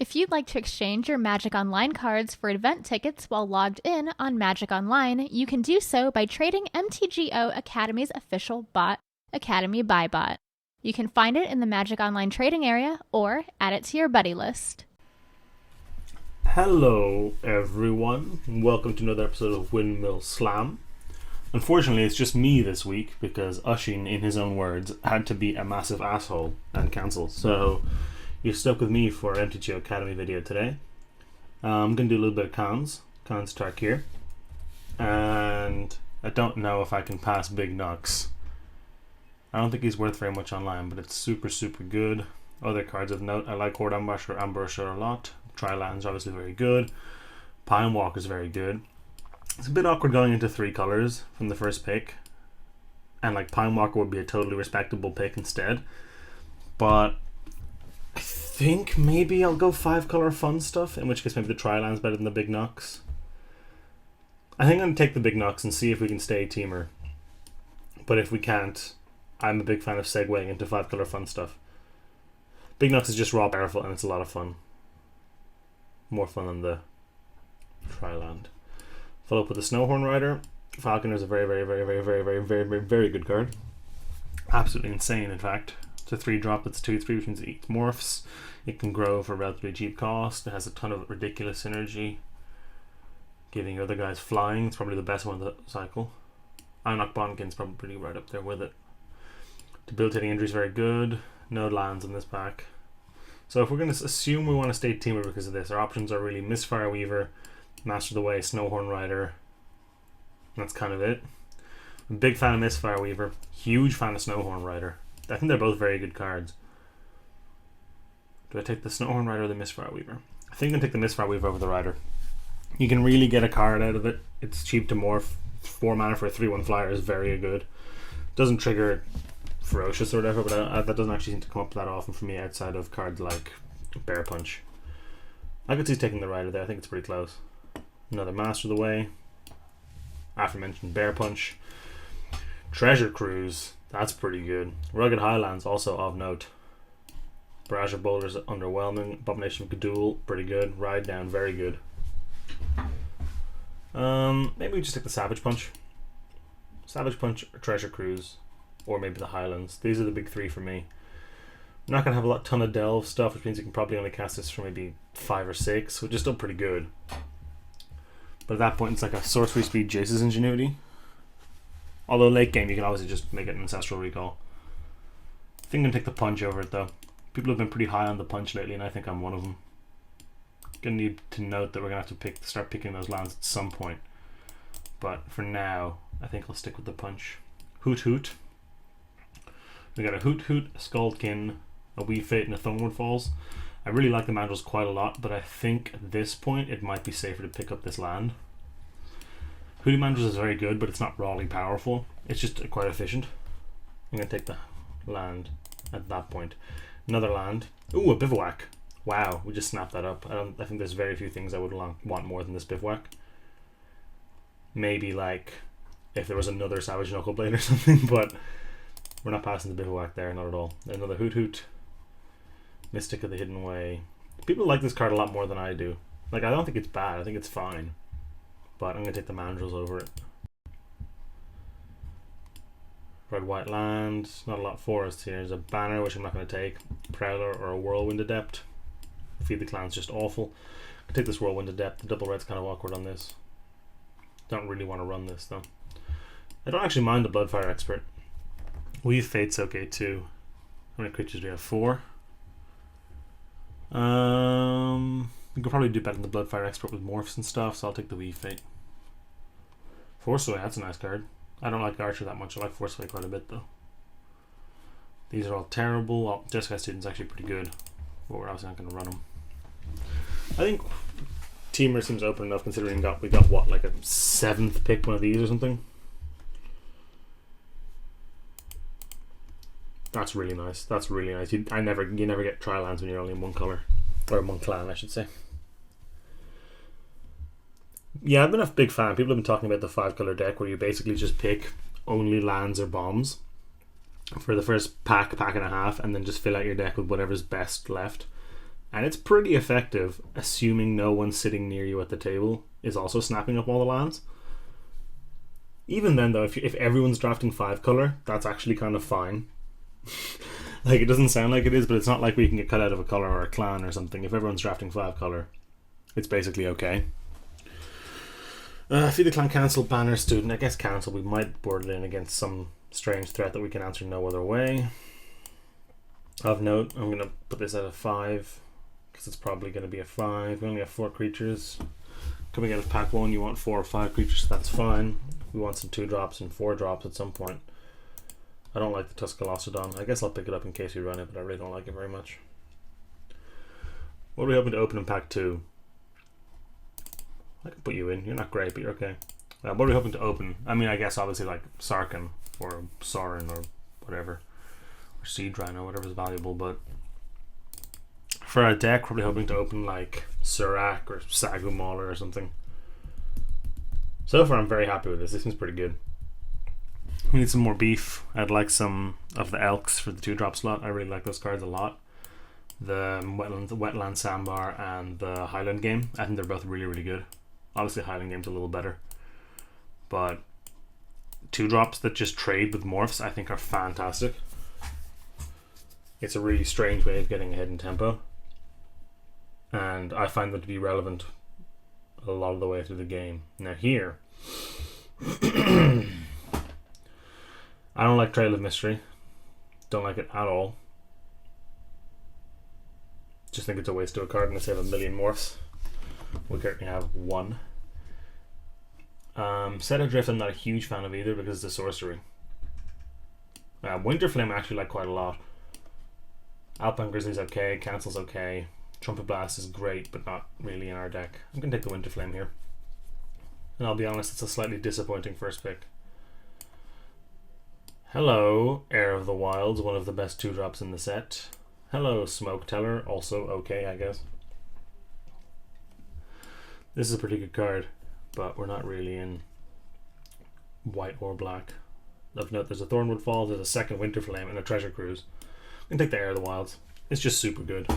If you'd like to exchange your Magic Online cards for event tickets while logged in on Magic Online, you can do so by trading MTGO Academy's official bot, Academy Buy Bot. You can find it in the Magic Online trading area or add it to your buddy list. Hello everyone, and welcome to another episode of Windmill Slam. Unfortunately, it's just me this week because Ushin, in his own words, had to be a massive asshole and cancel. So you're stuck with me for our MTGO Academy video today. I'm going to do a little bit of cons talk here. And I don't know if I can pass Big Nux. I don't think he's worth very much online, but it's super good. Other cards of note, I like Horde Ambusher a lot. Tri-Land's obviously very good. Pine Walk is very good. It's a bit awkward going into 3 colors from the first pick. And like Pine Walker would be a totally respectable pick instead. But I think maybe I'll go 5 color fun stuff, in which case maybe the Tri-Land's better than the Big Nux. I think I'm going to take the Big Nux and see if we can stay teamer. But if we can't, I'm a big fan of segueing into 5 color fun stuff. Big Nux is just raw powerful and it's a lot of fun. More fun than the Tri-Land. Follow up with the Snowhorn Rider. Falconer is a very good card. Absolutely insane, in fact. It's a 3-drop that's 2/3, which means it eats morphs. It can grow for a relatively cheap cost. It has a ton of ridiculous synergy, giving your other guys flying. It's probably the best one of the cycle. Ironlock Bonkin's probably pretty right up there with it. Debilitating Injury is very good. No lands in this pack. So if we're going to assume we want to stay teamer because of this, our options are really Mistfire Weaver, Master of the Way, Snowhorn Rider. That's kind of it. I'm a big fan of Mistfire Weaver. Huge fan of Snowhorn Rider. I think they're both very good cards. Do I take the Snowhorn Rider or the Mistfire Weaver? I think I'm going to take the Mistfire Weaver over the Rider. You can really get a card out of it. It's cheap to morph. 4 mana for a 3/1 flyer is very good. Doesn't trigger Ferocious or whatever, but that doesn't actually seem to come up that often for me outside of cards like Bear Punch. I could see taking the Rider there. I think it's pretty close. Another Master of the Way. Aforementioned Bear Punch. Treasure Cruise. That's pretty good. Rugged Highlands, also of note. Barrage of Boulders, underwhelming. Abomination of Gudul, pretty good. Ride Down, very good. Maybe we just take the Savage Punch. Savage Punch, or Treasure Cruise, or maybe the Highlands. These are the big 3 for me. I'm not going to have a ton of Delve stuff, which means you can probably only cast this for maybe 5 or 6, which is still pretty good. But at that point, it's like a Sorcery Speed Jace's Ingenuity. Although late game, you can obviously just make it an Ancestral Recall. I think I'm going to take the Punch over it, though. People have been pretty high on the Punch lately, and I think I'm one of them. Going to need to note that we're going to have to start picking those lands at some point. But for now, I think I'll stick with the Punch. Hoot Hoot. We got a Hoot Hoot, a Skullkin, a Wee Fate, and a Thornwood Falls. I really like the Mandrills quite a lot, but I think at this point it might be safer to pick up this land. Hooty Mandrills is very good, but it's not rawly powerful. It's just quite efficient. I'm going to take the land at that point. Another land. Ooh, a Bivouac. Wow, we just snapped that up. I think there's very few things I would want more than this Bivouac. Maybe like if there was another Savage Knuckleblade or something, but we're not passing the Bivouac there, not at all. Another Hoot Hoot. Mystic of the Hidden Way. People like this card a lot more than I do. Like, I don't think it's bad, I think it's fine. But I'm going to take the Mandrills over it. Red White Land. Not a lot of forest here. There's a Banner, which I'm not going to take. Prowler or a Whirlwind Adept. Feed the Clan's just awful. I can take this Whirlwind Adept. The double red's kind of awkward on this. Don't really want to run this, though. I don't actually mind the Bloodfire Expert. Weave Fate's okay too. How many creatures do we have? 4. We could probably do better than the Bloodfire Expert with morphs and stuff, so I'll take the Weave Fate. Force Away, that's a nice card. I don't like Archer that much. I like Force Away quite a bit though. These are all terrible. Well, Jeskai Student's actually pretty good, but we're obviously not going to run them. I think Teamer seems open enough considering we got what, like a 7th pick, one of these or something. That's really nice. That's really nice. You never get Tri-Lands when you're only in one color. Or in one clan, I should say. Yeah, I've been a big fan. People have been talking about the 5 color deck where you basically just pick only lands or bombs for the first pack and a half, and then just fill out your deck with whatever's best left. And it's pretty effective, assuming no one sitting near you at the table is also snapping up all the lands. Even then, though, if everyone's drafting 5 color, that's actually kind of fine. Like, it doesn't sound like it is, but it's not like we can get cut out of a color or a clan or something. If everyone's drafting 5 color, it's basically okay. Feed the clan council, banner student. I guess council, we might board it in against some strange threat that we can answer no other way. Of note, I'm going to put this at a 5, because it's probably going to be a 5. We only have 4 creatures. Coming out of pack 1, you want 4 or 5 creatures, so that's fine. We want some 2 drops and 4 drops at some point. I don't like the Tuscalostodon. I guess I'll pick it up in case we run it, but I really don't like it very much. What are we hoping to open in pack 2? I can put you in. You're not great, but you're okay. What are we hoping to open? I mean, I guess obviously like Sarkhan or Sorin or whatever. Or Seed Rhino, whatever's valuable, but for our deck, probably hoping to open like Surak or Sagu Mauler or something. So far, I'm very happy with this. This seems pretty good. We need some more beef. I'd like some of the Elks for the 2-drop slot. I really like those cards a lot. The Wetland Sandbar and the Highland Game. I think they're both really, really good. Obviously, Highland Game's a little better. But 2-drops that just trade with morphs, I think, are fantastic. It's a really strange way of getting ahead in tempo. And I find them to be relevant a lot of the way through the game. Now here... I don't like Trail of Mystery. Don't like it at all. Just think it's a waste of a card unless you have a million morphs. We currently have 1. Set Adrift I'm not a huge fan of either because it's a sorcery. Winter Flame I actually like quite a lot. Alpine Grizzly's okay, Council's okay. Trumpet Blast is great, but not really in our deck. I'm going to take the Winter Flame here. And I'll be honest, it's a slightly disappointing first pick. Hello, Heir of the Wilds, one of the best 2-drops in the set. Hello, Smoke Teller, also okay, I guess. This is a pretty good card, but we're not really in white or black. Of note, there's a Thornwood Falls, there's a second Winter Flame, and a Treasure Cruise. I'm going to take the Heir of the Wilds. It's just super good.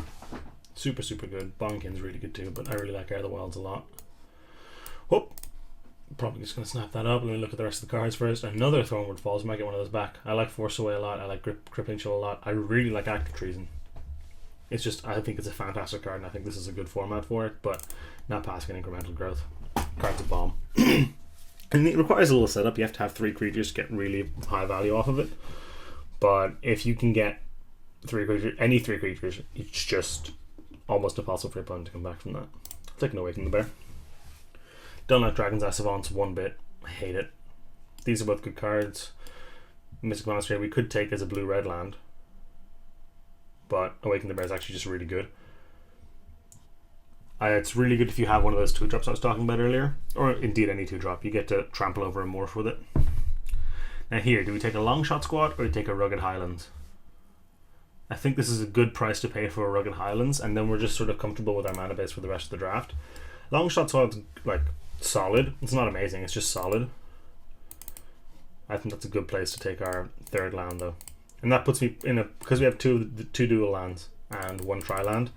Super, super good. Bonkin's really good too, but I really like Heir of the Wilds a lot. Whoop! Probably just going to snap that up. Let me look at the rest of the cards first. Another Thornwood Falls. Might get one of those back. I like Force Away a lot. I like Crippling Chill a lot. I really like Act of Treason. It's just, I think it's a fantastic card, and I think this is a good format for it, but not passing incremental growth. Card's a bomb. And it requires a little setup. You have to have 3 creatures to get really high value off of it. But if you can get 3 creatures, any 3 creatures, it's just almost impossible for your opponent to come back from that. Taking Awaken the Bear. Don't like Dragon's Eye Savants one bit. I hate it. These are both good cards. Mystic Monastery we could take as a blue-red land, but Awaken the Bear is actually just really good. It's really good if you have one of those 2-drops I was talking about earlier, or indeed any 2-drop. You get to trample over a morph with it. Now here, do we take a Long Shot Squad or do we take a Rugged Highlands? I think this is a good price to pay for a Rugged Highlands, and then we're just sort of comfortable with our mana base for the rest of the draft. Long Shot Squad's like solid. It's not amazing, it's just solid. I think that's a good place to take our 3rd land though. And that puts me in a, because we have two dual lands and 1 tri land.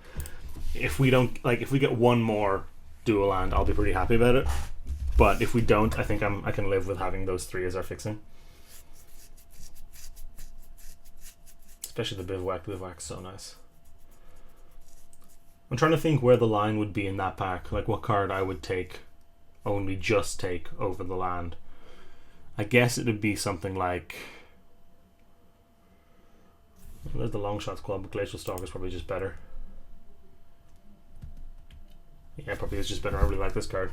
If we don't, like, if we get 1 more dual land, I'll be pretty happy about it. But if we don't, I think I can live with having those 3 as our fixing. Especially the Bivouac. Bivouac's so nice. I'm trying to think where the line would be in that pack. Like what card I would take, only just take over the land. I guess it would be something like... There's the Long Shot Squad, but Glacial Stalker is probably just better. Yeah, probably is just better. I really like this card.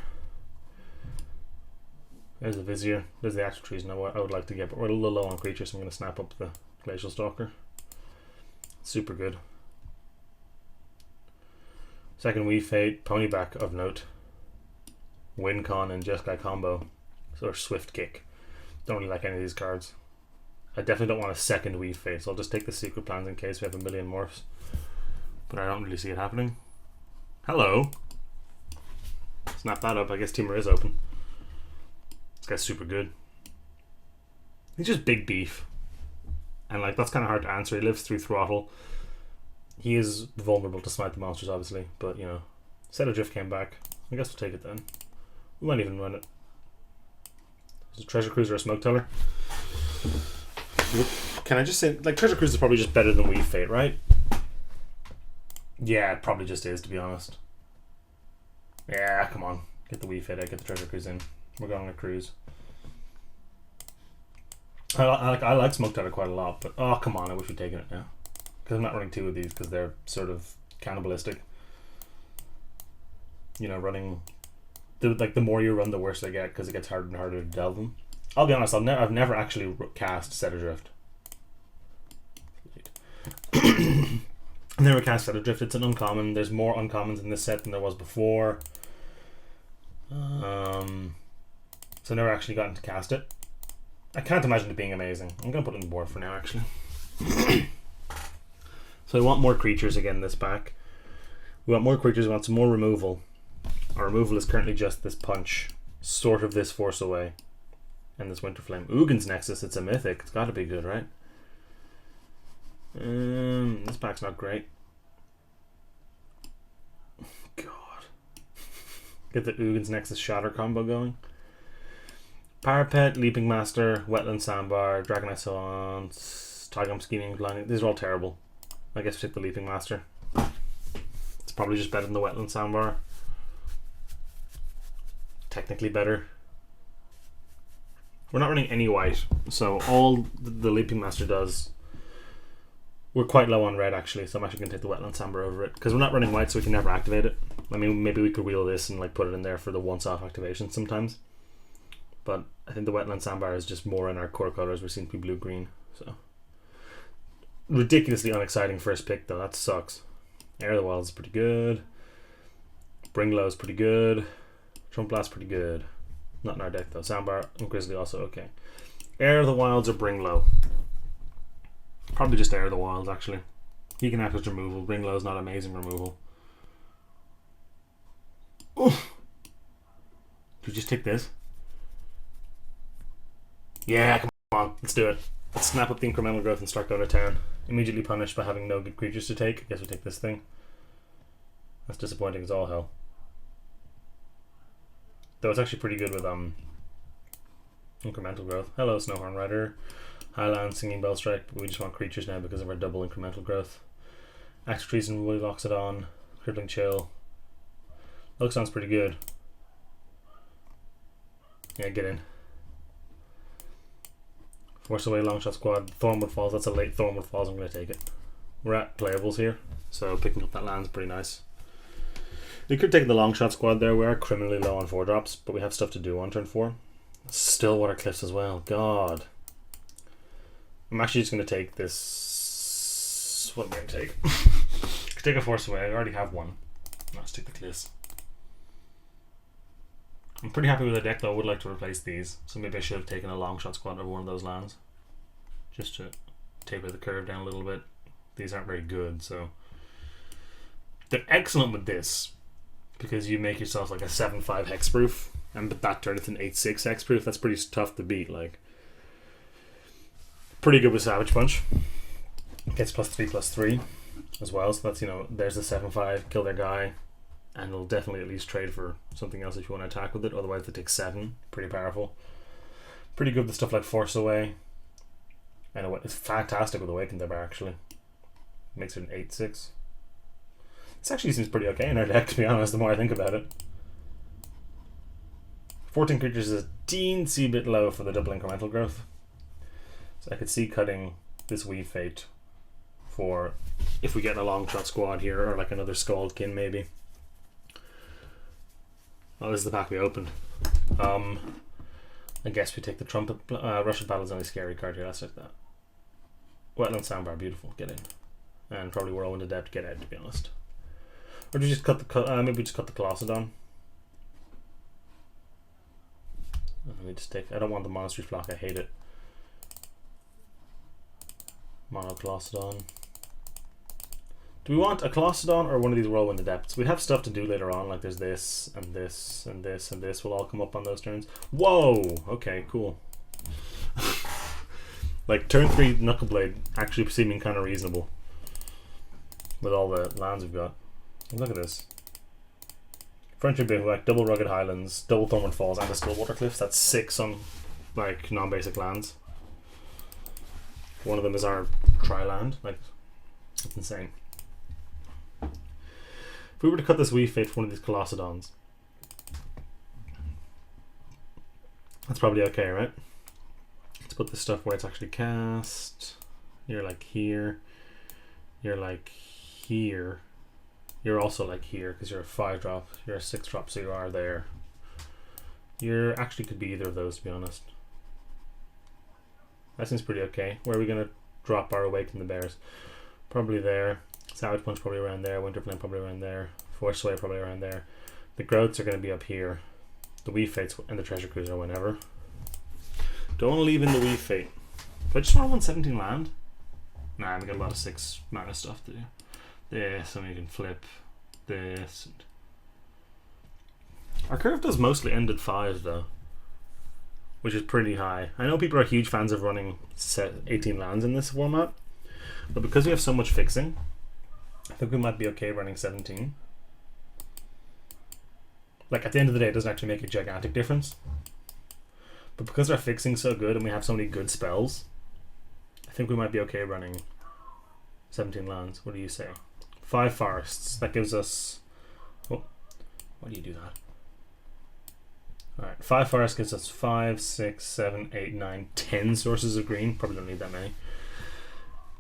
There's the Vizier. There's the Act of Treason I would like to get, but we're a little low on creatures, so I'm going to snap up the Glacial Stalker. Super good. Second Weave Fate, Ponyback of note. Wincon and Jeskai combo. Or Swift Kick. Don't really like any of these cards. I definitely don't want a second Weave Fate, so I'll just take the Secret Plans in case we have a million morphs. But I don't really see it happening. Hello! Snap that up, I guess Teamer is open. This guy's super good. He's just big beef. And like that's kind of hard to answer. He lives through Throttle. He is vulnerable to smite the monsters, obviously, but you know, Set Adrift came back. I guess we'll take it then. We might even run it. Is it Treasure Cruiser or Smoke Teller? Can I just say, like, Treasure Cruiser is probably just better than Weave Fate, right? Yeah, it probably just is, to be honest. Yeah, come on. Get the Weave Fate out, get the Treasure Cruise in. We're going on a cruise. I like Smoke Teller quite a lot, but oh, come on, I wish we'd taken it now. Because I'm not running two of these because they're sort of cannibalistic. You know, running... the more you run, the worse they get because it gets harder and harder to delve them. I'll be honest, I've never actually cast Set Adrift. I've never cast Set Adrift. It's an uncommon. There's more uncommons in this set than there was before. So I never actually gotten to cast it. I can't imagine it being amazing. I'm going to put it on the board for now, actually. So I want more creatures again in this pack. We want more creatures, we want some more removal. Our removal is currently just this punch, sort of this Force Away, and this Winter Flame. Ugin's Nexus, it's a mythic. It's got to be good, right? This pack's not great. God. Get the Ugin's Nexus Shatter combo going. Parapet, Leaping Master, Wetland Sandbar, Dragonite Salons, Tygum Scheming Blinding. These are all terrible. I guess pick the Leaping Master. It's probably just better than the Wetland Sandbar. Technically better. We're not running any white, so all the Leaping Master does... We're quite low on red, actually, so I'm actually going to take the Wetland Sandbar over it. Because we're not running white, so we can never activate it. I mean, maybe we could wheel this and like put it in there for the once-off activation sometimes. But I think the Wetland Sandbar is just more in our core colors. We seem to be blue-green, so... Ridiculously unexciting first pick, though. That sucks. Air of the Wilds is pretty good. Bring Low is pretty good. Trump Blast pretty good. Not in our deck, though. Sandbar and Grizzly also okay. Air of the Wilds or Bring Low? Probably just Air of the Wilds, actually. He can act as removal. Bring Low is not amazing removal. Oof. Did we just take this? Yeah, come on. Let's do it. Let's snap up the incremental growth and start going to town. Immediately punished by having no good creatures to take. I guess we take this thing. That's disappointing as all hell. Though it's actually pretty good with incremental growth. Hello, Snowhorn Rider. Highland, Singing Bell Strike, but we just want creatures now because of our double incremental growth. Axe Treason really locks it on. Crippling Chill. Looks sounds pretty good. Yeah, get in. Force Away, Longshot Squad, Thornwood Falls. That's a late Thornwood Falls. I'm going to take it. We're at playables here, so picking up that land's pretty nice. We could take the Longshot Squad there. We are criminally low on 4-drops, but we have stuff to do on turn 4. Stillwater Cliffs as well. God. I'm actually just going to take this... What am I going to take? Take a Force Away. I already have one. Let's take the Cliffs. I'm pretty happy with the deck, though. I would like to replace these, so maybe I should have taken a Longshot Squad over one of those lands, just to taper the curve down a little bit. These aren't very good, so they're excellent with this because you make yourself like a 7/5 hexproof, and with that turn it's an 8/6 hexproof. That's pretty tough to beat. Like, pretty good with Savage Punch. Gets +3/+3 as well, so that's, you know, there's the 7/5, kill their guy. And it'll definitely at least trade for something else if you want to attack with it. Otherwise, it takes 7. Pretty powerful. Pretty good with stuff like Force Away. And it's fantastic with Awakened Bar, actually. Makes it an 8/6. This actually seems pretty okay in our deck, to be honest, the more I think about it. 14 creatures is a teensy bit low for the double incremental growth. So I could see cutting this Weave Fate for if we get a Longshot Squad here, or like another Scaldkin maybe. Oh, this is the pack we opened. I guess we take the Trumpet. Russian Battle's only scary card here. Let's take that. Wetland Sandbar, beautiful. Get in. And probably Whirlwind Adept, get out, to be honest. Or do we just cut the maybe we just cut the Colossodon? Let me just take. I don't want the Monastery Flock. I hate it. Mono Colossodon. Do we want a Colossodon or one of these Whirlwind Adepts? We have stuff to do later on, like there's this, and this, and this, and this will all come up on those turns. Whoa! Okay, cool. Like, turn 3 Knuckleblade actually seeming kind of reasonable. with all the lands we've got. Look at this. Frontier Bivouac, double Rugged Highlands, double Thornwood Falls, and the Stillwater Cliffs. That's 6 on like non-basic lands. One of them is our tri-land. Like, it's insane. If we were to cut this Wii Fate for one of these Colossedons, that's probably okay, right? Let's put this stuff where it's actually cast. You're like here. You're like here. You're also like here because you're a 5-drop. You're a 6-drop, so you are there. You actually could be either of those, to be honest. That seems pretty okay. Where are we going to drop our Awaken the Bears? Probably there. Savage Punch probably around there. Winter Flame probably around there. Force Sway probably around there. The Growths are going to be up here. The Wii Fates and the Treasure Cruiser whenever. Don't leave in the Wii Fate. Do I just want 117 land? Nah, we got a lot of 6 mana stuff to do. This, and we can flip this. Our curve does mostly end at 5 though, which is pretty high. I know people are huge fans of running 18 lands in this format, but because we have so much fixing, I think we might be okay running 17. Like, at the end of the day, it doesn't actually make a gigantic difference, but because our fixing's so good and we have so many good spells, I think we might be okay running 17 lands. What do you say? 5 forests. That gives us... Oh, why do you do that? Alright, 5 forests gives us 5, 6, 7, 8, 9, 10 sources of green. Probably don't need that many.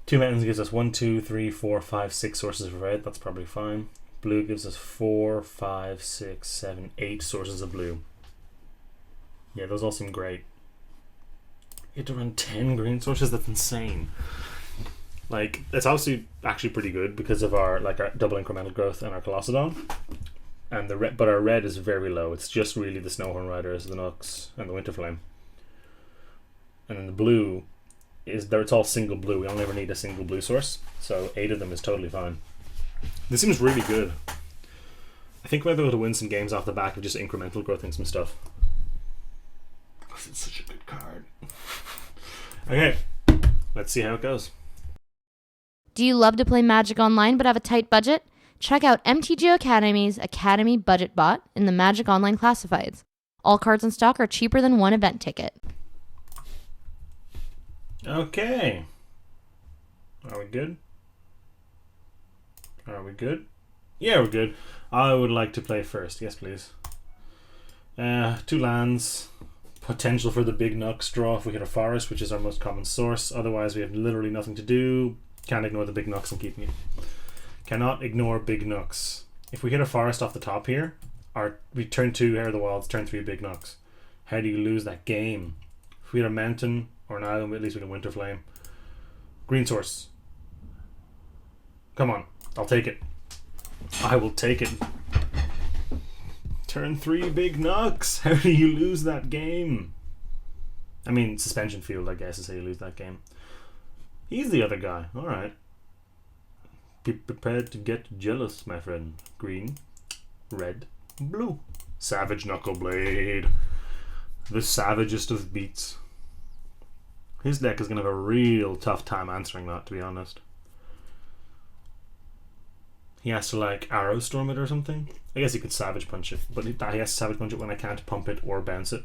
2 mountains gives us 1, 2, 3, 4, 5, 6 sources of red. That's probably fine. Blue gives us 4, 5, 6, 7, 8 sources of blue. Yeah, those all seem great. You have to run 10 green sources? That's insane. Like, it's obviously actually pretty good because of our double incremental growth and our Colossedon. And the red, but our red is very low. It's just really the Snowhorn Riders, the Nooks, and the Winterflame. And then the blue is there. It's all single blue. We only ever need a single blue source, so 8 of them is totally fine. This seems really good. I think we'll be able to win some games off the back of just incremental growthing some stuff. It's such a good card. Okay, let's see how it goes. Do you love to play Magic Online but have a tight budget? Check out MTGO Academy's Academy Budget Bot in the Magic Online Classifieds. All cards in stock are cheaper than one event ticket. Okay. Are we good? Are we good? Yeah, we're good. I would like to play first. Yes, please. 2 lands. Potential for the big Nux draw if we hit a forest, which is our most common source. Otherwise, we have literally nothing to do. Can't ignore the big Nux and keeping it. Cannot ignore big Nux. If we hit a forest off the top here, we turn 2 Hair of the Wilds, turn 3 big Nux. How do you lose that game? If we hit a mountain or an island, at least we can Winterflame. Green source. Come on, I'll take it. I will take it. Turn 3 big Nux. How do you lose that game? I mean, Suspension Field, I guess, is how you lose that game. He's the other guy. Alright. Be prepared to get jealous, my friend. Green, red, blue. Savage Knuckleblade. The savagest of beats. His deck is going to have a real tough time answering that, to be honest. He has to, like, Arrow Storm it or something. I guess he could Savage Punch it, but he has to Savage Punch it when I can't pump it or bounce it.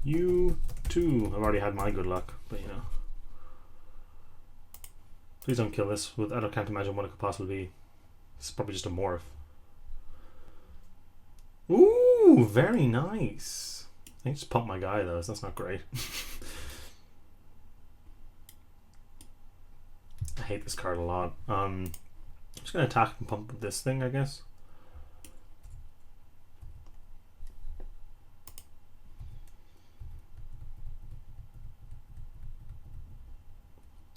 You too. I've already had my good luck, but you know. Please don't kill this. I can't imagine what it could possibly be. It's probably just a morph. Ooh, very nice. I just pumped my guy though, so that's not great. I hate this card a lot. I'm just gonna attack and pump with this thing, I guess.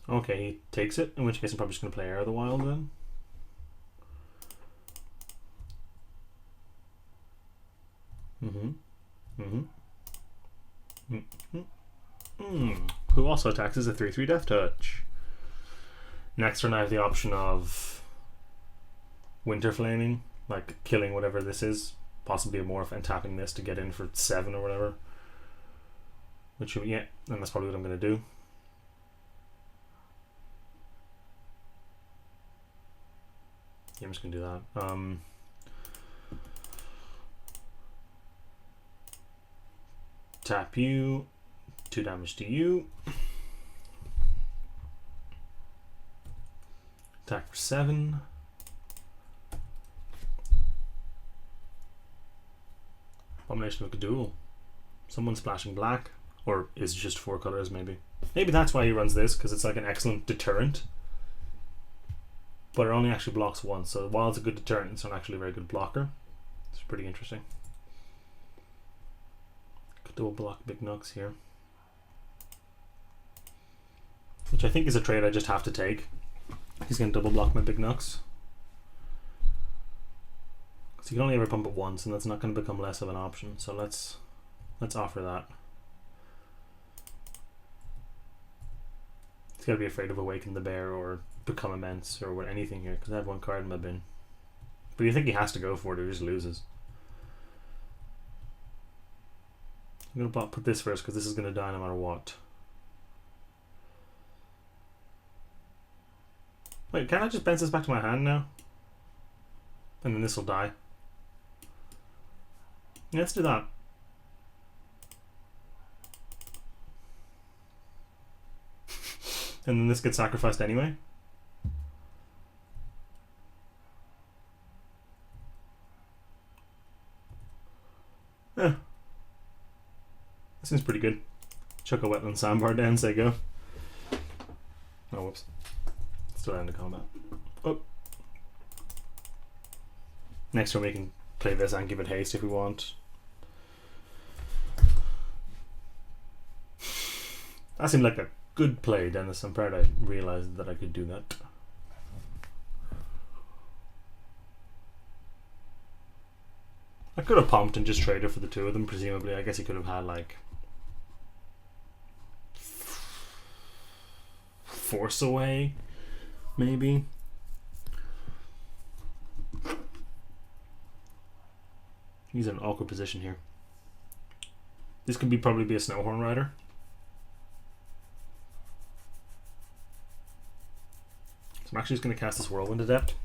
Okay, he takes it, in which case I'm probably just going to play Air of the Wild then. Who also attacks is a 3/3 Death Touch. Next turn I have the option of Winter Flaming, like killing whatever this is, possibly a morph, and tapping this to get in for 7 or whatever. Which, yeah, and that's probably what I'm going to do. Yeah, I'm just gonna do that. Tap you, 2 damage to you. Attack for 7. Abomination of Gadul. Someone splashing black, or is it just 4 colors maybe? Maybe that's why he runs this, because it's like an excellent deterrent. But it only actually blocks once, so while it's a good deterrent, it's not actually a very good blocker. It's pretty interesting. Could double block Big Nugs here, which I think is a trade I just have to take. He's going to double block my Big Nugs, because he can only ever pump it once, and that's not going to become less of an option. So let's offer that. He's got to be afraid of Awaken the Bear or Become Immense or anything here, because I have 1 card in my bin. But you think he has to go for it, or he just loses. I'm going to put this first, because this is going to die no matter what. Wait, can I just bounce this back to my hand now? And then this will die. Yeah, let's do that. And then this gets sacrificed anyway. Yeah. That seems pretty good. Chuck a Wetland Sandbar down, say go. Oh, whoops. Still end of combat. Oh. Next turn we can play this and give it haste if we want. That seemed like a good play, Dennis. I'm proud I realised that I could do that. I could have pumped and just traded for the 2 of them, presumably. I guess he could have had like Force Away, maybe. He's in an awkward position here. This could probably be a Snowhorn Rider. So I'm actually just going to cast this Whirlwind Adept,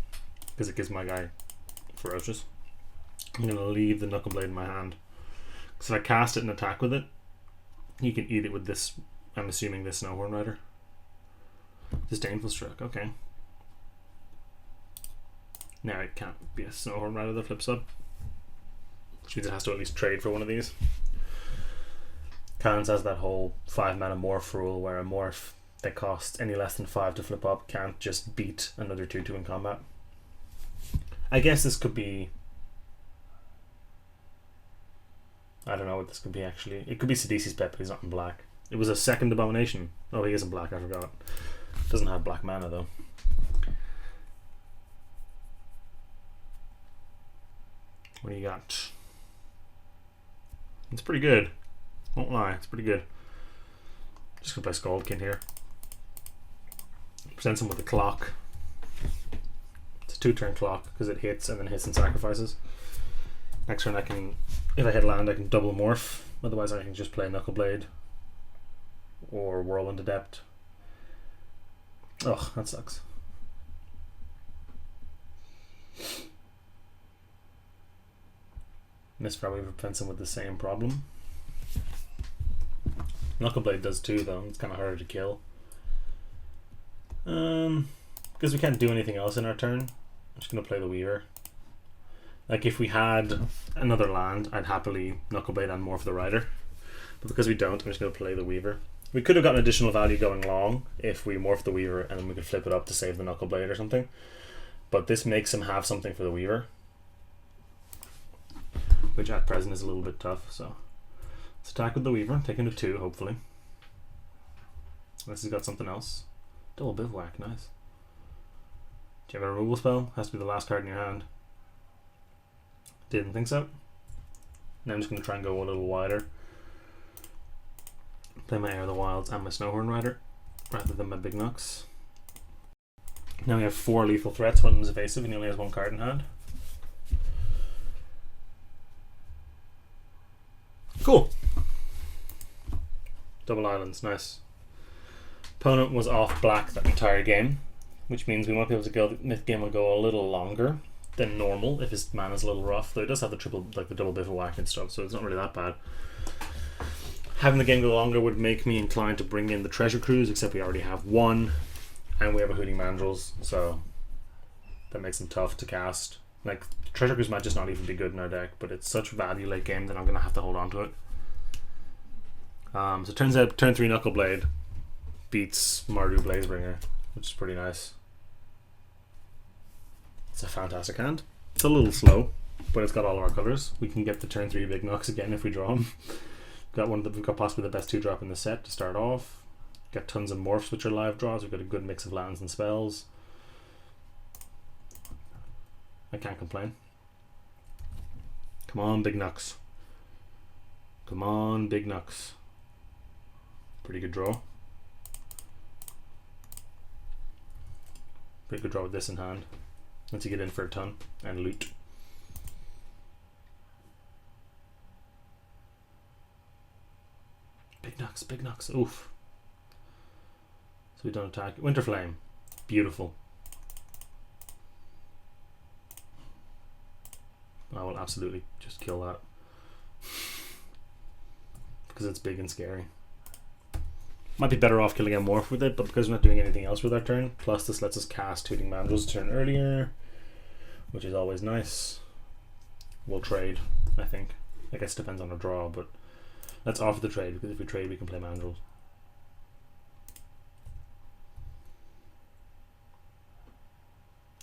because it gives my guy Ferocious. I'm going to leave the Knuckleblade in my hand, because if I cast it and attack with it, you can eat it with this, I'm assuming this Snowhorn Rider. Disdainful Stroke, okay. Now it can't be a Snowhorn Rider that flips up, which means it has to at least trade for one of these. Cannons has that whole 5 mana morph rule, where a morph that costs any less than 5 to flip up can't just beat another 2/2 in combat. I guess this could be, I don't know what this could be actually. It could be Sidisi's Pet, but he's not in black. It was a 2nd Abomination. Oh, he is in black, I forgot. Doesn't have black mana though. What do you got? It's pretty good. Won't lie, it's pretty good. Just gonna play Scaldkin here. Presents him with a clock. It's a 2-turn clock, because it hits and then hits and sacrifices. Next turn I can, if I hit land, I can double morph. Otherwise I can just play Knuckleblade or Whirlwind Adept. Ugh, that sucks. Mistfire Weaver prevents him with the same problem. Knuckleblade does too though, it's kind of harder to kill. Because we can't do anything else in our turn, I'm just going to play the Weaver. Like if we had another land, I'd happily Knuckleblade and morph the Rider. But because we don't, I'm just going to play the Weaver. We could have gotten additional value going long if we morph the Weaver and then we could flip it up to save the Knuckleblade or something. But this makes him have something for the Weaver, which at present is a little bit tough. So let's attack with the Weaver, take him to 2 hopefully. Unless he's got something else. Double Bivouac, nice. Do you have a removal spell? Has to be the last card in your hand. Didn't think so. Now I'm just going to try and go a little wider. Play my Heir of the Wilds and my Snowhorn Rider rather than my Big Nugs. Now we have 4 lethal threats, one of them's evasive and he only has 1 card in hand. Cool. Double islands, nice. Opponent was off black that entire game. which means we might be able to go. The game will go a little longer than normal if his mana's a little rough. Though it does have the double bivouac and stuff, so it's not really that bad. Having the game go longer would make me inclined to bring in the Treasure Cruise, except we already have one, and we have a Hooting Mandrills, so that makes them tough to cast. Like, Treasure Cruise might just not even be good in our deck, but it's such value late game that I'm going to have to hold on to it. So it turns out turn 3 Knuckleblade beats Mardu Blazebringer, which is pretty nice. It's a fantastic hand. It's a little slow, but it's got all of our colours. We can get the turn 3 Big Knucks again if we draw them. We've got possibly the best 2-drop in the set to start off. Got tons of morphs which are live draws. We've got a good mix of lands and spells. I can't complain. Come on, Big Knucks. Come on, Big Knucks. Pretty good draw. Pretty good draw with this in hand. Once you get in for a ton and loot. Big Knucks, Big Knucks. Oof. So we don't attack. Winterflame. Beautiful. I will absolutely just kill that. Because it's big and scary. Might be better off killing a morph with it, but because we're not doing anything else with our turn, plus this lets us cast Hooting Mandrills turn earlier, which is always nice. We'll trade, I think. I guess it depends on our draw, but let's offer the trade, because if we trade we can play Mandrills.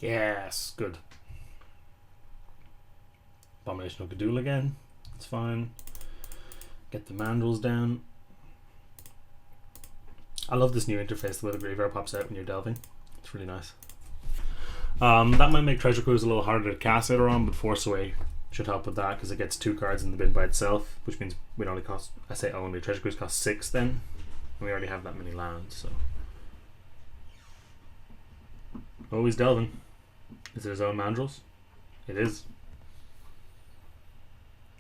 Yes, good. Abomination of Gadul again. That's fine. Get the Mandrills down. I love this new interface, the way the graveyard pops out when you're delving. It's really nice. That might make Treasure Cruise a little harder to cast later on, but Force Away should help with that because it gets 2 cards in the bin by itself, which means we'd only cost, I say only, Treasure Cruise costs 6 then, and we already have that many lands, so. Oh, he's delving. Is it his own Mandrills? It is.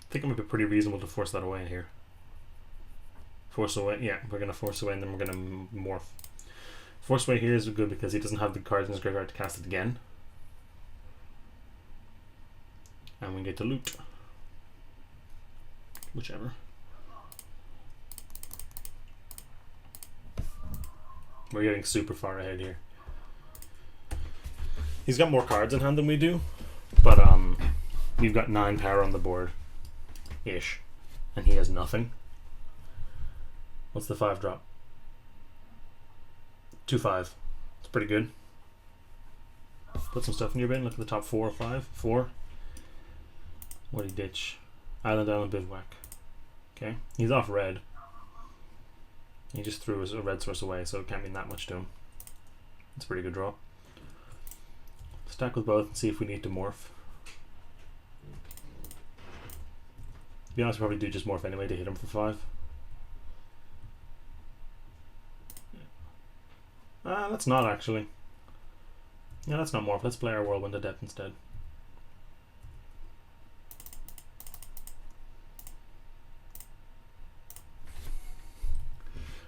I think it might be pretty reasonable to force that away here. Force away, yeah, we're going to force away and then we're going to morph. Force away here is good because he doesn't have the cards in his graveyard to cast it again. And we get to loot. Whichever. We're getting super far ahead here. He's got more cards in hand than we do, but we've got 9 power on the board. Ish. And he has nothing. What's the 5-drop? 2/5. It's pretty good. Put some stuff in your bin. Look at the top 4 or 5. 4. What do you ditch? Island Bivouac. Okay. He's off red. He just threw a red source away, so it can't mean that much to him. It's a pretty good draw. Stack with both and see if we need to morph. To be honest, we probably do just morph anyway to hit him for 5. Let's not actually. Yeah, let's not morph. Let's play our Whirlwind Adept instead.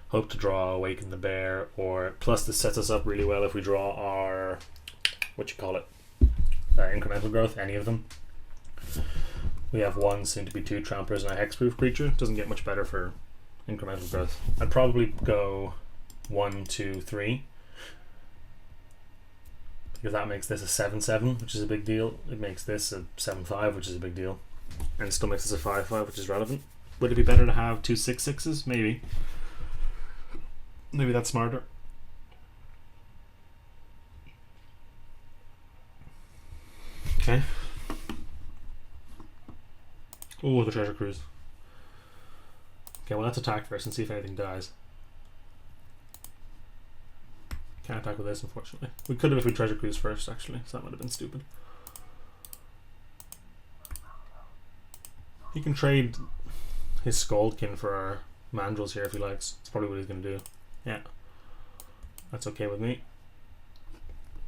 Hope to draw Awaken the Bear, or plus this sets us up really well if we draw our, what you call it, incremental growth, any of them. We have 1, soon to be 2 Tramplers and a hexproof creature. Doesn't get much better for incremental growth. I'd probably go 1, 2, 3. Because that makes this a 7/7, which is a big deal. It makes this a 7/5, which is a big deal. And it still makes this a 5/5, which is relevant. Would it be better to have 2 6/6s? Maybe. Maybe that's smarter. Okay. Oh, the Treasure Cruise. Okay, well let's attack first and see if anything dies. Can't attack with this, unfortunately. We could have if we Treasure Cruise first, actually, so that would have been stupid. He can trade his Scaldkin for our Mandrills here if he likes. That's probably what he's going to do. Yeah. That's okay with me.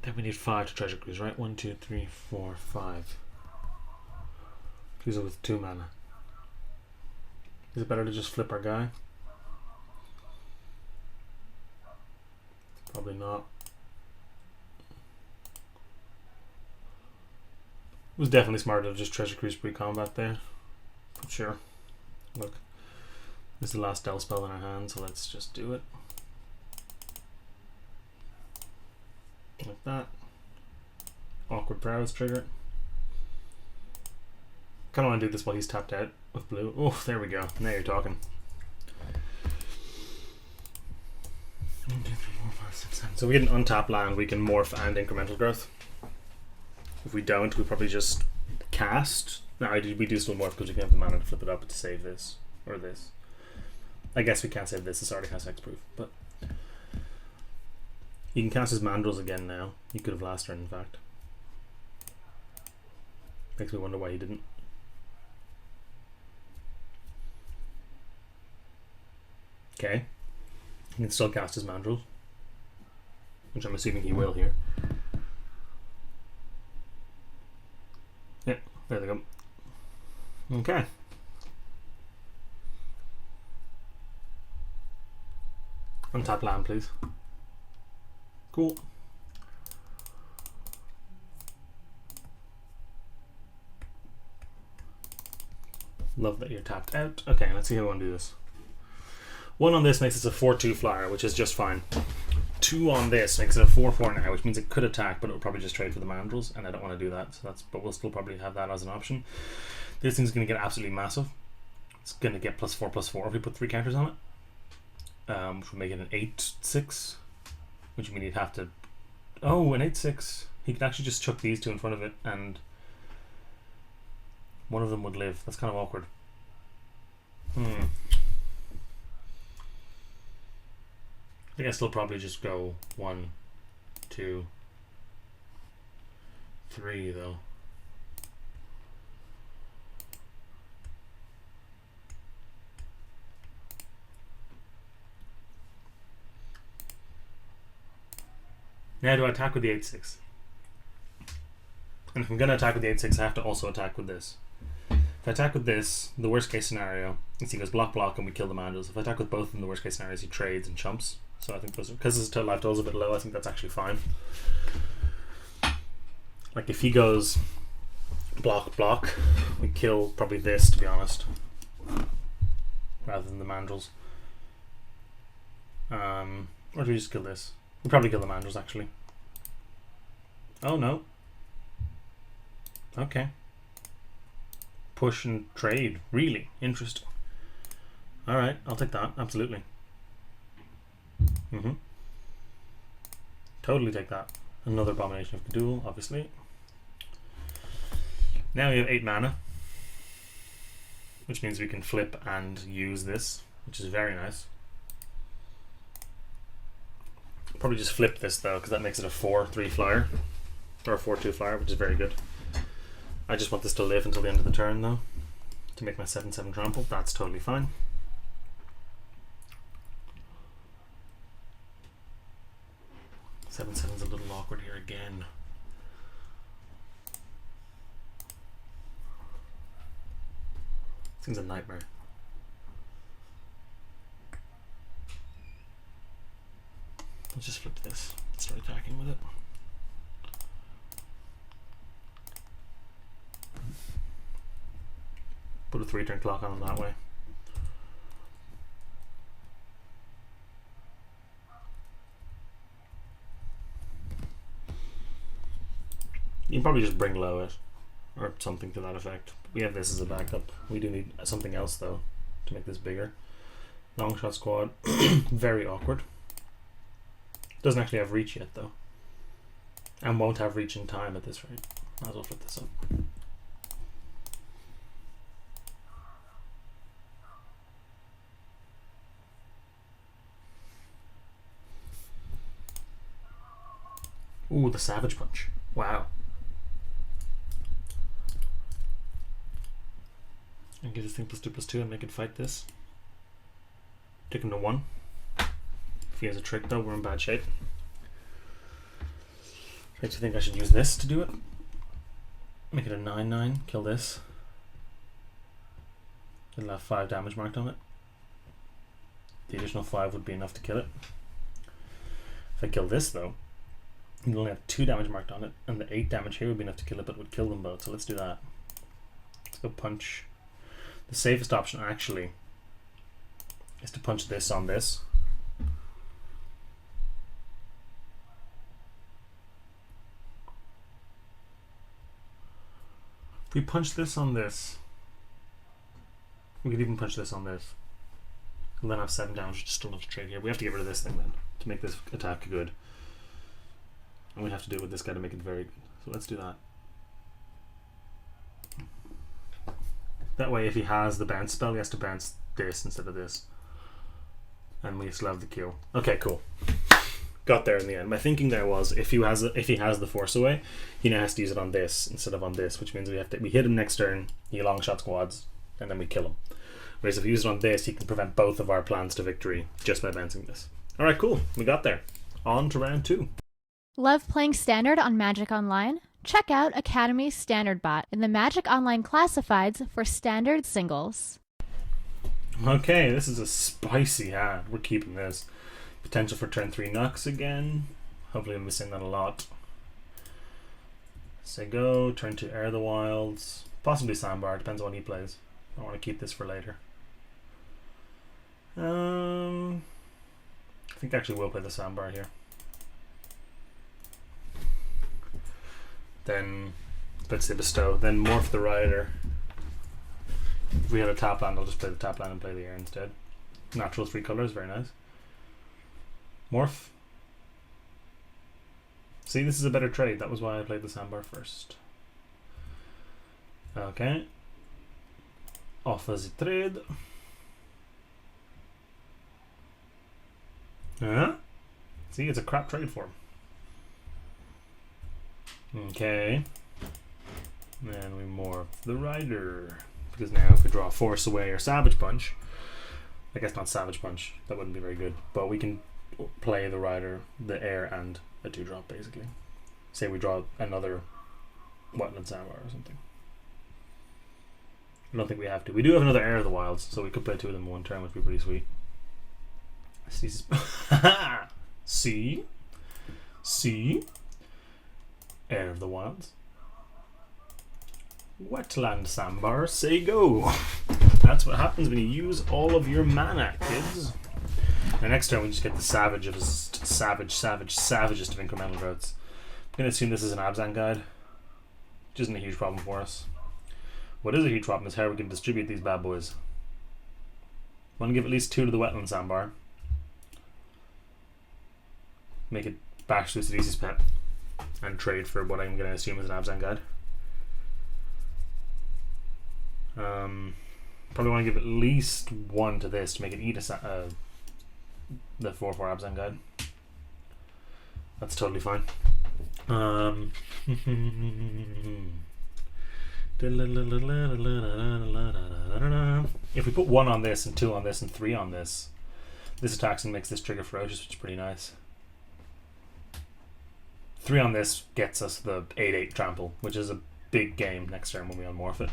Then we need 5 to Treasure Cruise, right? 1, 2, 3, 4, 5. Cruise it with 2 mana. Is it better to just flip our guy? Probably not. was definitely smarter to just Treasure Cruise pre-combat there. For sure. Look. This is the last Del spell in our hand, so let's just do it. Like that. Awkward prowess trigger. Kind of want to do this while he's tapped out with blue. Oh, there we go. Now you're talking. 1, 2, 3, 4, 5, 6, 7. So we get an untapped land, we can morph and incremental growth. If we don't, we probably just cast. No, we do still morph because we can have the mana to flip it up to save this or this. I guess we can't save this, it's already has hexproof, but you can cast his mandrels again now. You could have last turn, in fact. Makes me wonder why he didn't. Okay. He can still cast his mandrels, which I'm assuming he will here. Yeah, there they go. Okay. Untap land, please. Cool. Love that you're tapped out. Okay, let's see how we want to do this. 1 on this makes it a 4/2 flyer, which is just fine. 2 on this makes it a 4/4 now, which means it could attack, but it would probably just trade for the mandrels, and I don't want to do that. So but we'll still probably have that as an option. This thing's going to get absolutely massive. It's going to get +4/+4 if we put 3 counters on it. Which would make it an 8/6, which means he'd have to. Oh, an 8/6. He could actually just chuck these 2 in front of it, and one of them would live. That's kind of awkward. I think I still probably just go 1, 2, 3 though. Now do I attack with the 8/6? And if I'm going to attack with the 8/6, I have to also attack with this. If I attack with this, the worst case scenario is he goes block block and we kill the mandrels. If I attack with both of them, the worst case scenario is he trades and chumps. So I think those are, because his total life total is a bit low, I think that's actually fine. Like if he goes block block, we kill probably this, to be honest, rather than the mandrels. Or do we just kill this? We'll probably kill the mandrels actually. Oh no. Okay. Push and trade. Really? Interesting. Alright, I'll take that. Absolutely. Totally take that. Another Abomination of Ga'Dul, obviously. Now we have 8 mana, which means we can flip and use this, which is very nice. Probably just flip this though, because that makes it a 4/3 flyer, or a 4/2 flyer, which is very good. I just want this to live until the end of the turn though, to make my 7/7 trample. That's totally fine. Seven's a little awkward here again. This thing's a nightmare. Let's just flip this. Start attacking with it. Put a 3-turn clock on him that way. You can probably just bring low it, or something to that effect. We have this as a backup. We do need something else though to make this bigger. Long shot squad, very awkward. Doesn't actually have reach yet though, and won't have reach in time at this rate. Might as well flip this up. Ooh, the Savage Punch. Wow. And give this thing +2/+2 and make it fight this. Take him to 1. If he has a trick though, we're in bad shape. Makes you think I should use this to do it. Make it a 9/9, kill this. It'll have 5 damage marked on it. The additional 5 would be enough to kill it. If I kill this though, You only have 2 damage marked on it, and the 8 damage here would be enough to kill it, but it would kill them both, so let's do that. Let's go punch. The safest option, actually, is to punch this on this. If we punch this on this, we could even punch this on this, and then have 7 damage, which is still enough to trade here. We have to get rid of this thing then, to make this attack good. And we have to do it with this guy to make it very good. So let's do that. That way, if he has the bounce spell, he has to bounce this instead of this. And we still have the kill. Okay, cool. Got there in the end. My thinking there was, if he has the force away, he now has to use it on this instead of on this, which means we hit him next turn, he long shot squads, and then we kill him. Whereas if we use it on this, he can prevent both of our plans to victory just by bouncing this. Alright, cool. We got there. On to round 2. Love playing Standard on Magic Online? Check out Academy's Standard Bot in the Magic Online Classifieds for Standard Singles. Okay, this is a spicy hand. We're keeping this. Potential for turn 3 Nux again. Hopefully I'm missing that a lot. Say go, turn 2 Air the Wilds. Possibly Sandbar, depends on what he plays. I want to keep this for later. I think I actually will play the Sandbar here. Then, let's say Bestow. Then Morph the Rider. If we had a tap land, I'll just play the tap land and play the air instead. Natural 3 colors, very nice. Morph. See, this is a better trade. That was why I played the Sandbar first. Okay. Off as a trade. See, it's a crap trade for him. Okay. Then we morph the Rider. Because now if we draw Force Away or Savage Punch, I guess not Savage Punch, that wouldn't be very good, but we can play the Rider, the Air, and a 2-drop basically. Say we draw another Wetland Sandbar or something. I don't think we have to. We do have another Air of the Wilds, so we could play 2 of them in one turn, which would be pretty sweet. See? Air of the Wilds. Wetland Sandbar, say go. That's what happens when you use all of your mana, kids. And next turn we just get the savagest of incremental growths. I'm going to assume this is an Abzan guide, which isn't a huge problem for us. What is a huge problem is how we can distribute these bad boys. I want to give at least 2 to the Wetland Sandbar. Make it bash to Sidisi's Pet and trade for what I'm going to assume is an Abzan guide. Probably want to give at least 1 to this to make it eat the 4/4 Abzan guide. That's totally fine. If we put 1 on this and 2 on this and 3 on this, this attacks and makes this trigger ferocious, which is pretty nice. 3 on this gets us the 8/8 trample, which is a big game next turn when we unmorph it.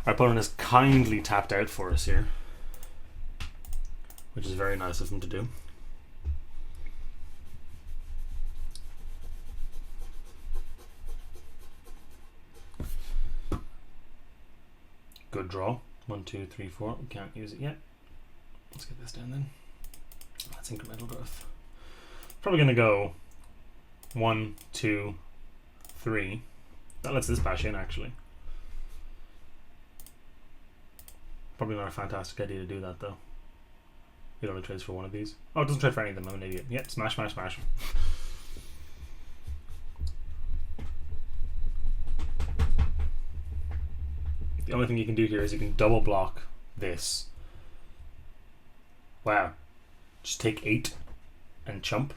Our opponent has kindly tapped out for us here, which is very nice of them to do. Good draw. 1, 2, 3, 4. We can't use it yet. Let's get this down then. That's incremental growth. Probably going to go 1, 2, 3. That lets this bash in actually. Probably not a fantastic idea to do that though. It only trades for 1 of these. Oh, it doesn't trade for any of them. I'm an idiot. Yep, smash, smash, smash. The only thing you can do here is you can double block this. Wow. Just take 8 and chump.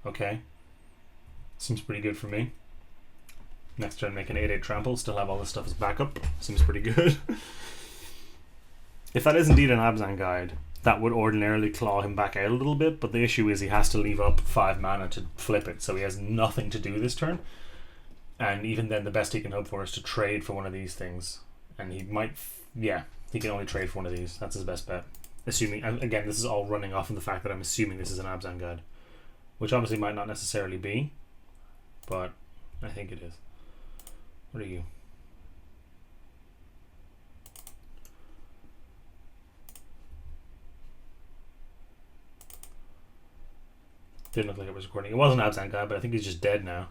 Okay. Seems pretty good for me. Next turn make an 8/8 trample, still have all this stuff as backup. Seems pretty good. If that is indeed an Abzan guide, that would ordinarily claw him back out a little bit, but the issue is he has to leave up 5 mana to flip it, so he has nothing to do this turn. And even then, the best he can hope for is to trade for one of these things. And he might, yeah, he can only trade for one of these. That's his best bet. Assuming, and again, this is all running off of the fact that I'm assuming this is an Abzan guide. which obviously might not necessarily be, but I think it is. What are you? Didn't look like it was recording. It wasn't Abzan guy, but I think he's just dead now.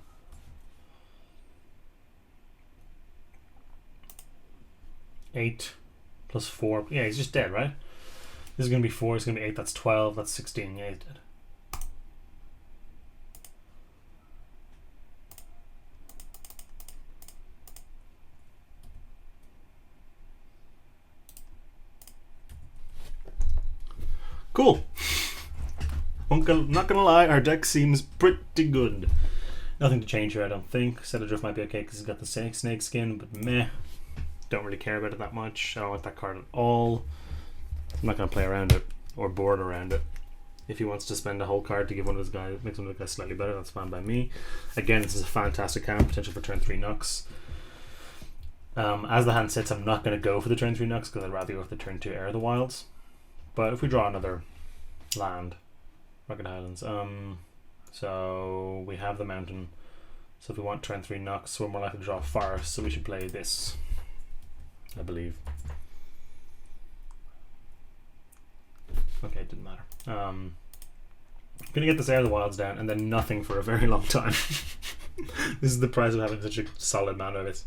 Eight plus 4. Yeah, he's just dead, right? This is going to be 4. It's going to be 8. That's 12. That's 16. Yeah, he's dead. Cool. Not gonna lie, our deck seems pretty good. Nothing to change here, I don't think. Setadrift might be okay because he's got the snake skin, but meh. Don't really care about it that much. I don't like that card at all. I'm not gonna play around it or board around it. If he wants to spend a whole card to give one of his guys, makes one of the guys slightly better, that's fine by me. Again, this is a fantastic hand, potential for turn 3 Nux. As the hand sits, I'm not going to go for the turn 3 Nux because I'd rather go for the turn 2 Air of the Wilds. But if we draw another land, Rugged Highlands, so we have the mountain. So if we want turn 3 Nux, we're more likely to draw a forest, so we should play this, I believe. Okay, it didn't matter. Gonna get this Air of the Wilds down and then nothing for a very long time. This is the price of having such a solid mana base.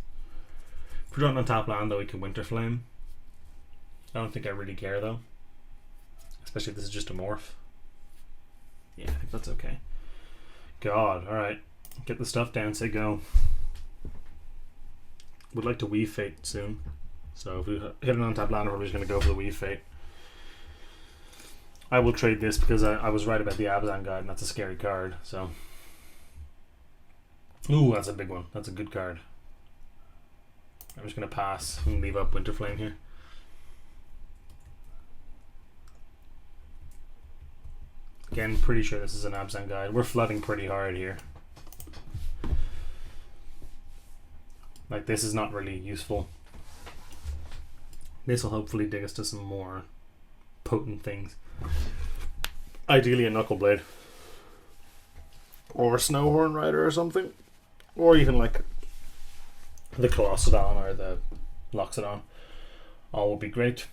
If we're drawing on top land, though, we can Winter Flame. I don't think I really care, though. Especially if this is just a morph. Yeah, I think that's okay. God, alright. Get the stuff down, say go. Would like to Weave Fate soon. So if we hit an on-tap land, we're just going to go for the Weave Fate. I will trade this because I was right about the Abzan guide, and that's a scary card, so. Ooh, that's a big one. That's a good card. I'm just going to pass and leave up Winter Flame here. Again, pretty sure this is an Abzan guide. We're flooding pretty hard here. Like, this is not really useful. This will hopefully dig us to some more potent things. Ideally a Knuckleblade. Or Snowhorn Rider or something. Or even like the Colossodon or the Loxodon. All would be great.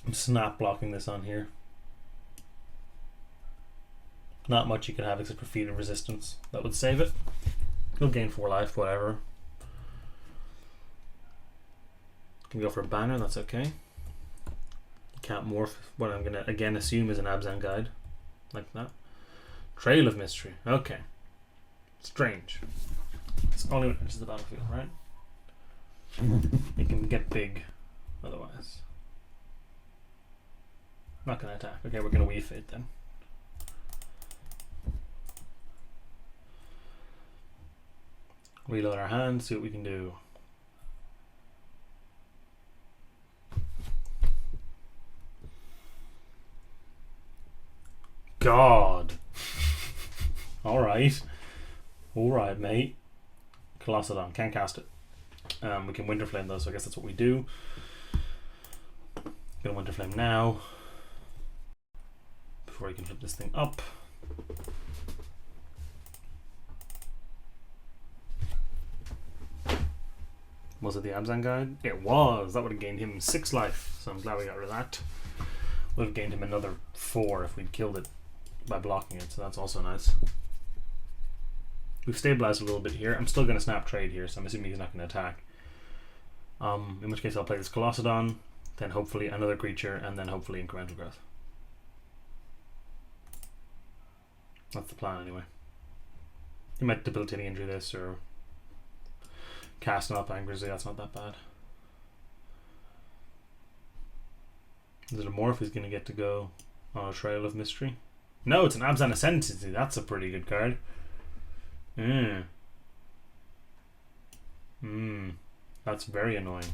I'm snap blocking this on here. Not much you can have except for Feet of Resistance. That would save it. He'll gain 4 life, whatever. Can go for a banner, that's okay. Can't morph what I'm gonna again assume is an Abzan guide. Like that. Trail of Mystery. Okay. Strange. It's only when it enters the battlefield, right? It can get big otherwise. Not gonna attack. Okay, we're gonna Weave Fate then. Reload our hand, see what we can do. God. Alright. Alright, mate. Colossodon. Can't cast it. We can Winter Flame though, so I guess that's what we do. Gonna Winter Flame now. Before we can flip this thing up. Was it the Abzan guide? It was. That would have gained him 6 life, so I'm glad we got rid of that. Would have gained him another 4 if we'd killed it by blocking it, so that's also nice. We've stabilized a little bit here. I'm still going to snap trade here, so I'm assuming he's not going to attack. In which case I'll play this Colossodon, then hopefully another creature, and then hopefully incremental growth. That's the plan anyway. You might debilitating injury this, or cast an Alpine Grizzly, that's not that bad. Is it a morph he's going to get to go on a Trail of Mystery? No, it's an Abzan Ascendancy. That's a pretty good card. That's very annoying.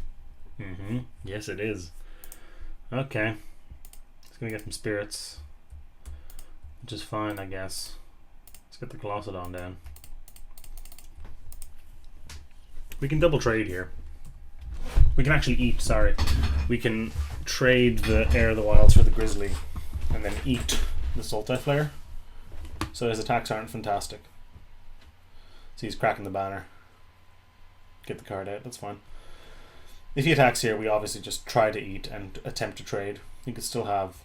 Yes, it is. Okay. It's going to get some spirits, which is fine, I guess. Let's get the Colossodon down. We can double trade here. We can actually eat, sorry. We can trade the Air of the Wilds for the Grizzly and then eat the Sultai Flare. So his attacks aren't fantastic. So he's cracking the banner. Get the card out, that's fine. If he attacks here, we obviously just try to eat and attempt to trade. He could still have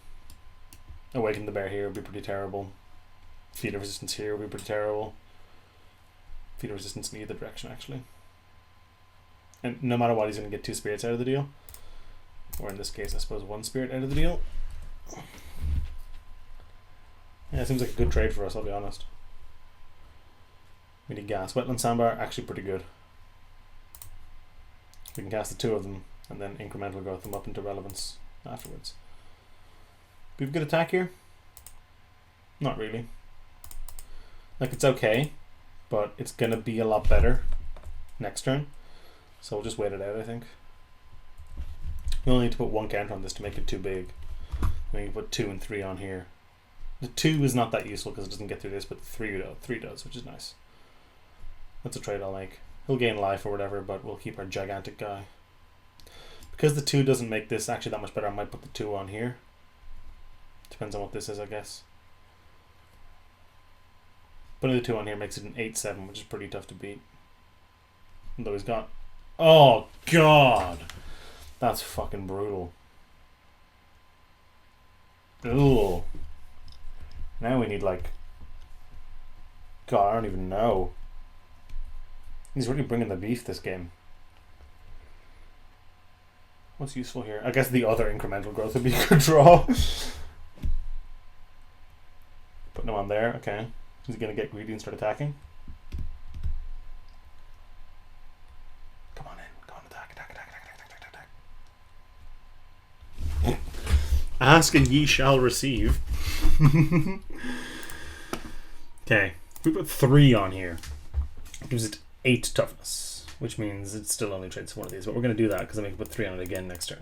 Awaken the Bear here, would be pretty terrible. Feet of Resistance here would be pretty terrible. Feet of Resistance in either direction, actually. And no matter what, he's going to get 2 spirits out of the deal. Or in this case, I suppose 1 spirit out of the deal. Yeah, it seems like a good trade for us, I'll be honest. We need gas. Wetland Sandbar, actually pretty good. We can cast the 2 of them and then incremental growth them up into relevance afterwards. Do we have a good attack here? Not really. Like, it's okay, but it's going to be a lot better next turn. So we'll just wait it out, I think. We only need to put 1 counter on this to make it too big. We can put 2 and 3 on here. The 2 is not that useful because it doesn't get through this, but the 3 does, which is nice. That's a trade I'll make. He'll gain life or whatever, but we'll keep our gigantic guy. Because the 2 doesn't make this actually that much better, I might put the 2 on here. Depends on what this is, I guess. Putting the 2 on here makes it an 8-7, which is pretty tough to beat. Though he's got... Oh, God! That's fucking brutal. Ooh. Now we need, like... God, I don't even know. He's really bringing the beef this game. What's useful here? I guess the other incremental growth would be a good draw. Putting him on there, okay. Is he going to get greedy and start attacking? Come on in. Come on, attack. Ask and ye shall receive. Okay. We put 3 on here. Gives it 8 toughness, which means it still only trades one of these. But we're going to do that because I'm going to put 3 on it again next turn.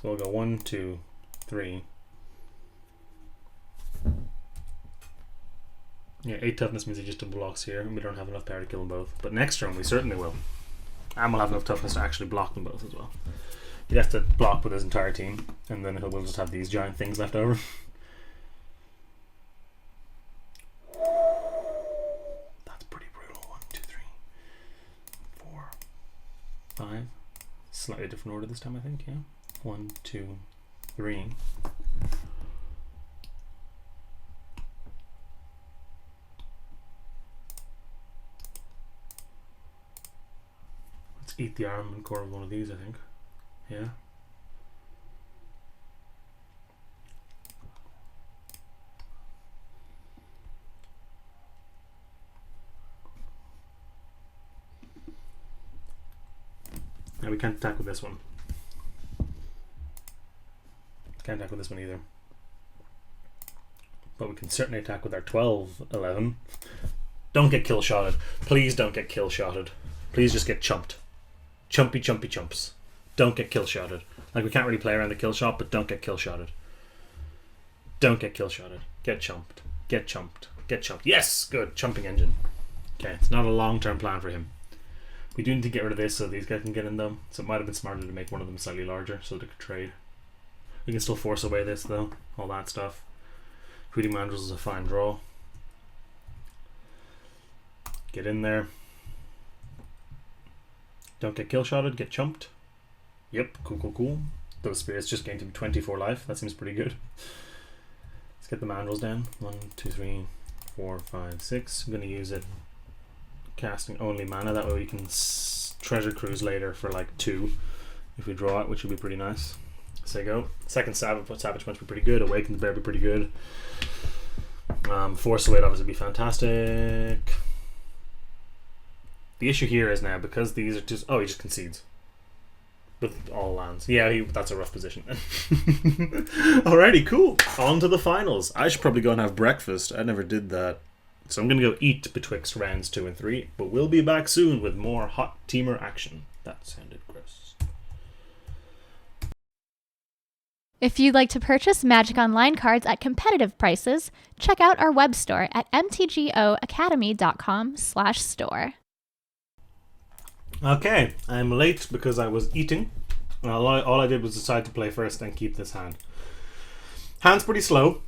So we'll go 1, 2, 3. Yeah, 8 toughness means he just double blocks here, and we don't have enough power to kill them both. But next turn we certainly will. And we'll have enough toughness to actually block them both as well. He'd have to block with his entire team, and then we'll just have these giant things left over. That's pretty brutal. 1, 2, 3, 4, 5. Slightly different order this time, I think, yeah. 1, 2, 3. Eat the arm and core of one of these, I think. Yeah. Now we can't attack with this one. Can't attack with this one either. But we can certainly attack with our 12, 11. Don't get kill shotted. Please don't get kill shotted. Please just get chumped. Chumpy chumps. Don't get kill shotted. Like, we can't really play around the kill shot, but don't get kill shotted. Don't get kill shotted. Get chumped. Get chumped. Get chumped. Yes! Good. Chumping engine. Okay, it's not a long-term plan for him. We do need to get rid of this so these guys can get in them. So it might have been smarter to make one of them slightly larger so they could trade. We can still force away this though. All that stuff. Hooting Mandrills is a fine draw. Get in there. Don't get kill shotted, get chumped. Yep, cool. Those spirits just gained him 24 life. That seems pretty good. Let's get the mandrels down. 1, 2, 3, 4, 5, 6. I'm going to use it casting only mana. That way we can treasure cruise later for like 2 if we draw it, which would be pretty nice. So go. Second Savage Punch would be pretty good. Awaken the Bear would be pretty good. Force Away would obviously be fantastic. The issue here is now, because these are just... Oh, he just concedes. With all lands. Yeah, that's a rough position. Alrighty, cool. On to the finals. I should probably go and have breakfast. I never did that. So I'm going to go eat betwixt rounds 2 and 3. But we'll be back soon with more hot teamer action. That sounded gross. If you'd like to purchase Magic Online cards at competitive prices, check out our web store at mtgoacademy.com/store. Okay, I'm late because I was eating. All I did was decide to play first and keep this hand. Hand's pretty slow.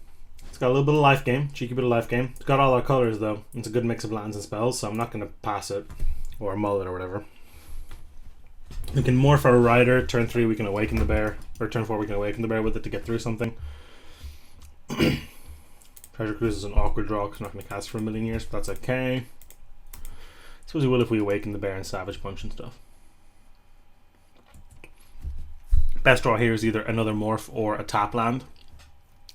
It's got a little bit of life gain, cheeky bit of life gain. It's got all our colours though. It's a good mix of lands and spells, so I'm not going to pass it or mull it or whatever. We can morph our rider. Turn 3 we can awaken the bear, or turn 4 we can awaken the bear with it to get through something. Treasure Cruise is an awkward draw because I'm not going to cast for a million years, but that's okay. I suppose we will if we awaken the bear and Savage Punch and stuff. Best draw here is either another morph or a tap land.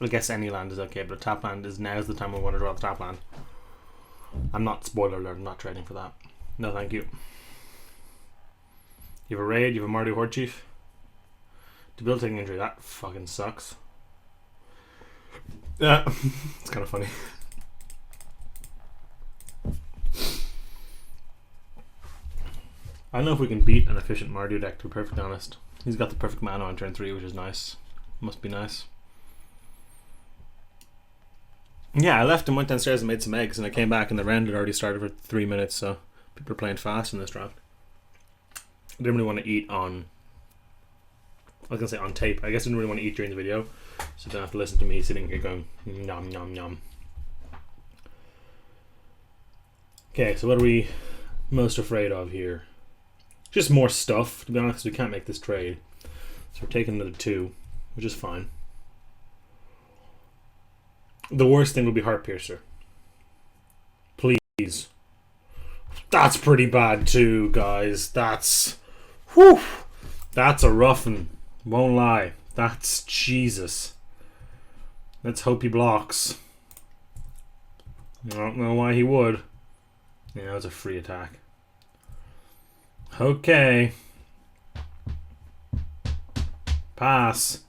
I guess any land is okay, but a tap land is now's the time we want to draw the tap land. I'm not, spoiler alert, I'm not trading for that. No thank you. You have a raid, you have a Mardu Horde Chief. Debilitating injury, that fucking sucks. Yeah, it's kind of funny. I don't know if we can beat an efficient Mardu deck, to be perfectly honest. He's got the perfect mana on turn 3, which is nice. Must be nice. Yeah, I left and went downstairs and made some eggs, and I came back and the round had already started for 3 minutes, so people are playing fast in this draft. I didn't really want to eat on... I was going to say on tape. I guess I didn't really want to eat during the video, so you don't have to listen to me sitting here going nom nom nom. Okay, so what are we most afraid of here? Just more stuff, to be honest, we can't make this trade. So we're taking another 2, which is fine. The worst thing would be Heart Piercer. Please. That's pretty bad too, guys. That's... Whew! That's a rough one. Won't lie. That's Jesus. Let's hope he blocks. I don't know why he would. Yeah, that was a free attack. Okay. Pass.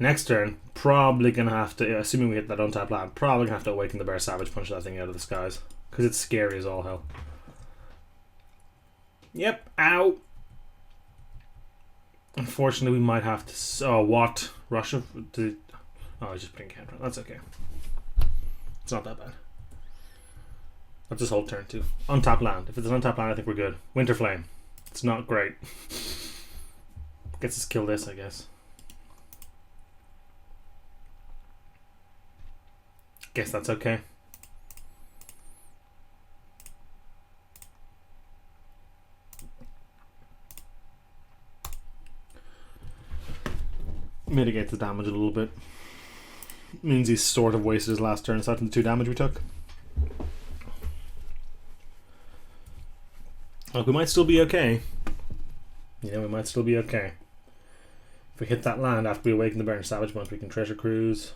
Next turn, probably gonna have to, assuming we hit that untapped land, probably gonna have to awaken the bear, Savage Punch that thing out of the skies. Because it's scary as all hell. Yep, ow. Unfortunately, we might have to. Oh, what? Russia? Oh, I was just putting counter. That's okay. It's not that bad. Let's just hold turn 2. Untap land. If it's an untap land, I think we're good. Winter Flame. It's not great. Gets us kill this, I guess. Guess that's okay. Mitigates the damage a little bit. Means he's sort of wasted his last turn aside from the 2 damage we took. Look, we might still be okay. You know, we might still be okay. If we hit that land after we awaken the Bear and Savage Punch, we can Treasure Cruise.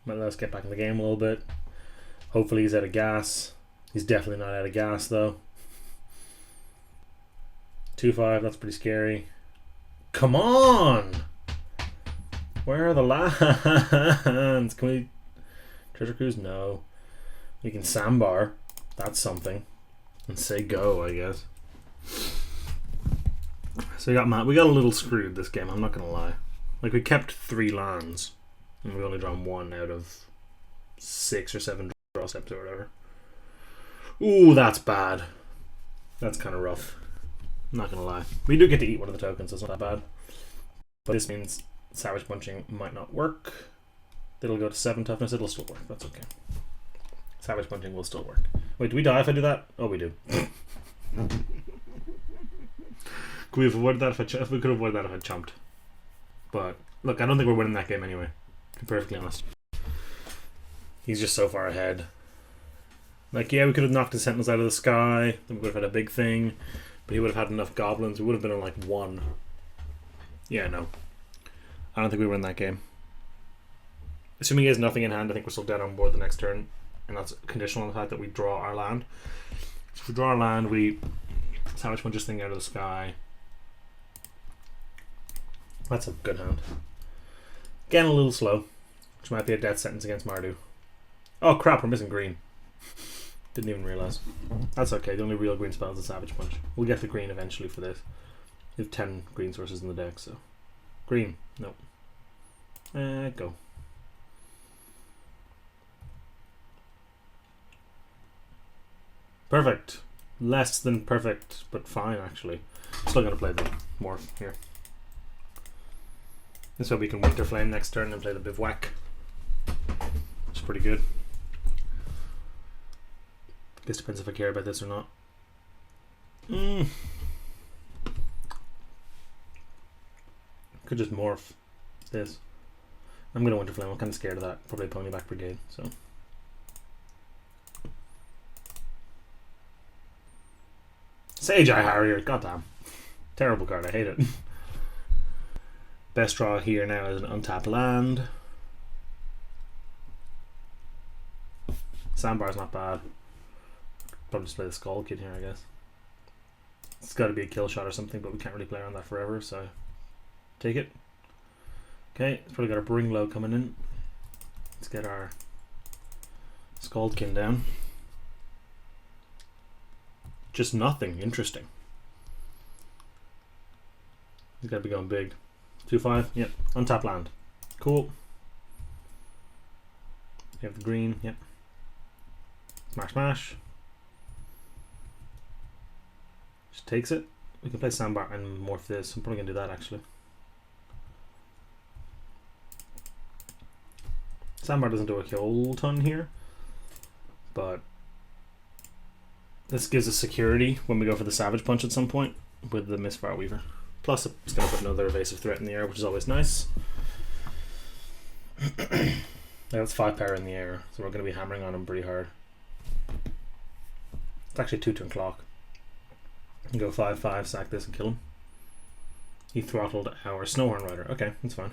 Might let us get back in the game a little bit. Hopefully he's out of gas. He's definitely not out of gas though. 2-5, that's pretty scary. Come on! Where are the lands? Can we Treasure Cruise? No. We can Sandbar. That's something. And say go, I guess. So we got a little screwed this game, I'm not gonna lie. Like, we kept 3 lands and we only drawn 1 out of 6 or 7 draw steps or whatever. Ooh, that's bad. That's kind of rough. I'm not gonna lie. We do get to eat one of the tokens, so it's not that bad. But this means Savage Punching might not work. It'll go to 7 toughness, it'll still work, that's okay. Savage Punching will still work. Wait, do we die if I do that? Oh, we do. Could we have avoided that if we could avoid that if I chomped. But, look, I don't think we're winning that game anyway. To be perfectly honest. He's just so far ahead. Like, yeah, we could have knocked the Sentinels out of the sky, then we would have had a big thing, but he would have had enough goblins, we would have been on like 1. Yeah, no. I don't think we win that game. Assuming he has nothing in hand, I think we're still dead on board the next turn, and that's conditional on the fact that we draw our land. So if we draw our land, we Savage Punch this thing out of the sky. That's a good hand. Again, a little slow, which might be a death sentence against Mardu. Oh crap, we're missing green. Didn't even realise. That's okay, the only real green spell is a Savage Punch. We'll get the green eventually for this. We have 10 green sources in the deck, so. Green, no. Go. Perfect. Less than perfect, but fine actually. Still gonna play the morph here. This way we can Winter Flame next turn and play the Bivouac. pretty good. Guess depends if I care about this or not. Could just morph this. I'm gonna Winter Flame. I'm kind of scared of that. Probably Ponyback Brigade. So Sage Eye Harrier. Goddamn, terrible card. I hate it. Best draw here now is an untapped land. Sandbar's not bad. Probably just play the Skull Kid here, I guess. It's got to be a kill shot or something, but we can't really play around that forever, so take it. Okay, it's probably got a Bring Low coming in. Let's get our Skullkin down. Just nothing. Interesting. He's got to be going big. 2/5. Yep. Untap land. Cool. You have the green. Yep. Smash, smash. Just takes it. We can play Sandbar and morph this. I'm probably going to do that actually. Sandbar doesn't do a whole ton here, but this gives us security when we go for the Savage Punch at some point with the Mistfire Weaver. Plus, it's going to put another evasive threat in the air, which is always nice. That's 5 power in the air, so we're going to be hammering on him pretty hard. It's actually 2-turn clock. You go 5/5, sack this and kill him. He throttled our Snowhorn Rider. Okay, that's fine.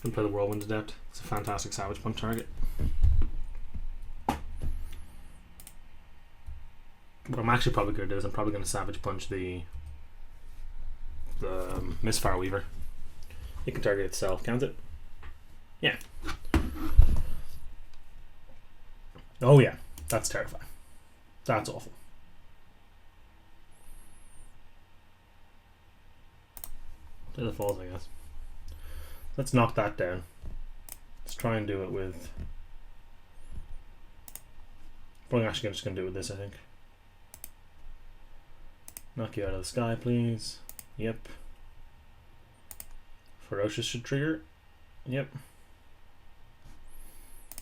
Can play the Whirlwind Adept. It's a fantastic Savage Punch target. What I'm actually probably going to do is I'm probably going to Savage Punch the Mistfire Weaver. It can target itself, can't it? Yeah. Oh yeah, that's terrifying. That's awful. To the falls, I guess. Let's knock that down. Let's try and do it with... I'm actually just going to do it with this, I think. Knock you out of the sky, please. Yep. Ferocious should trigger. Yep.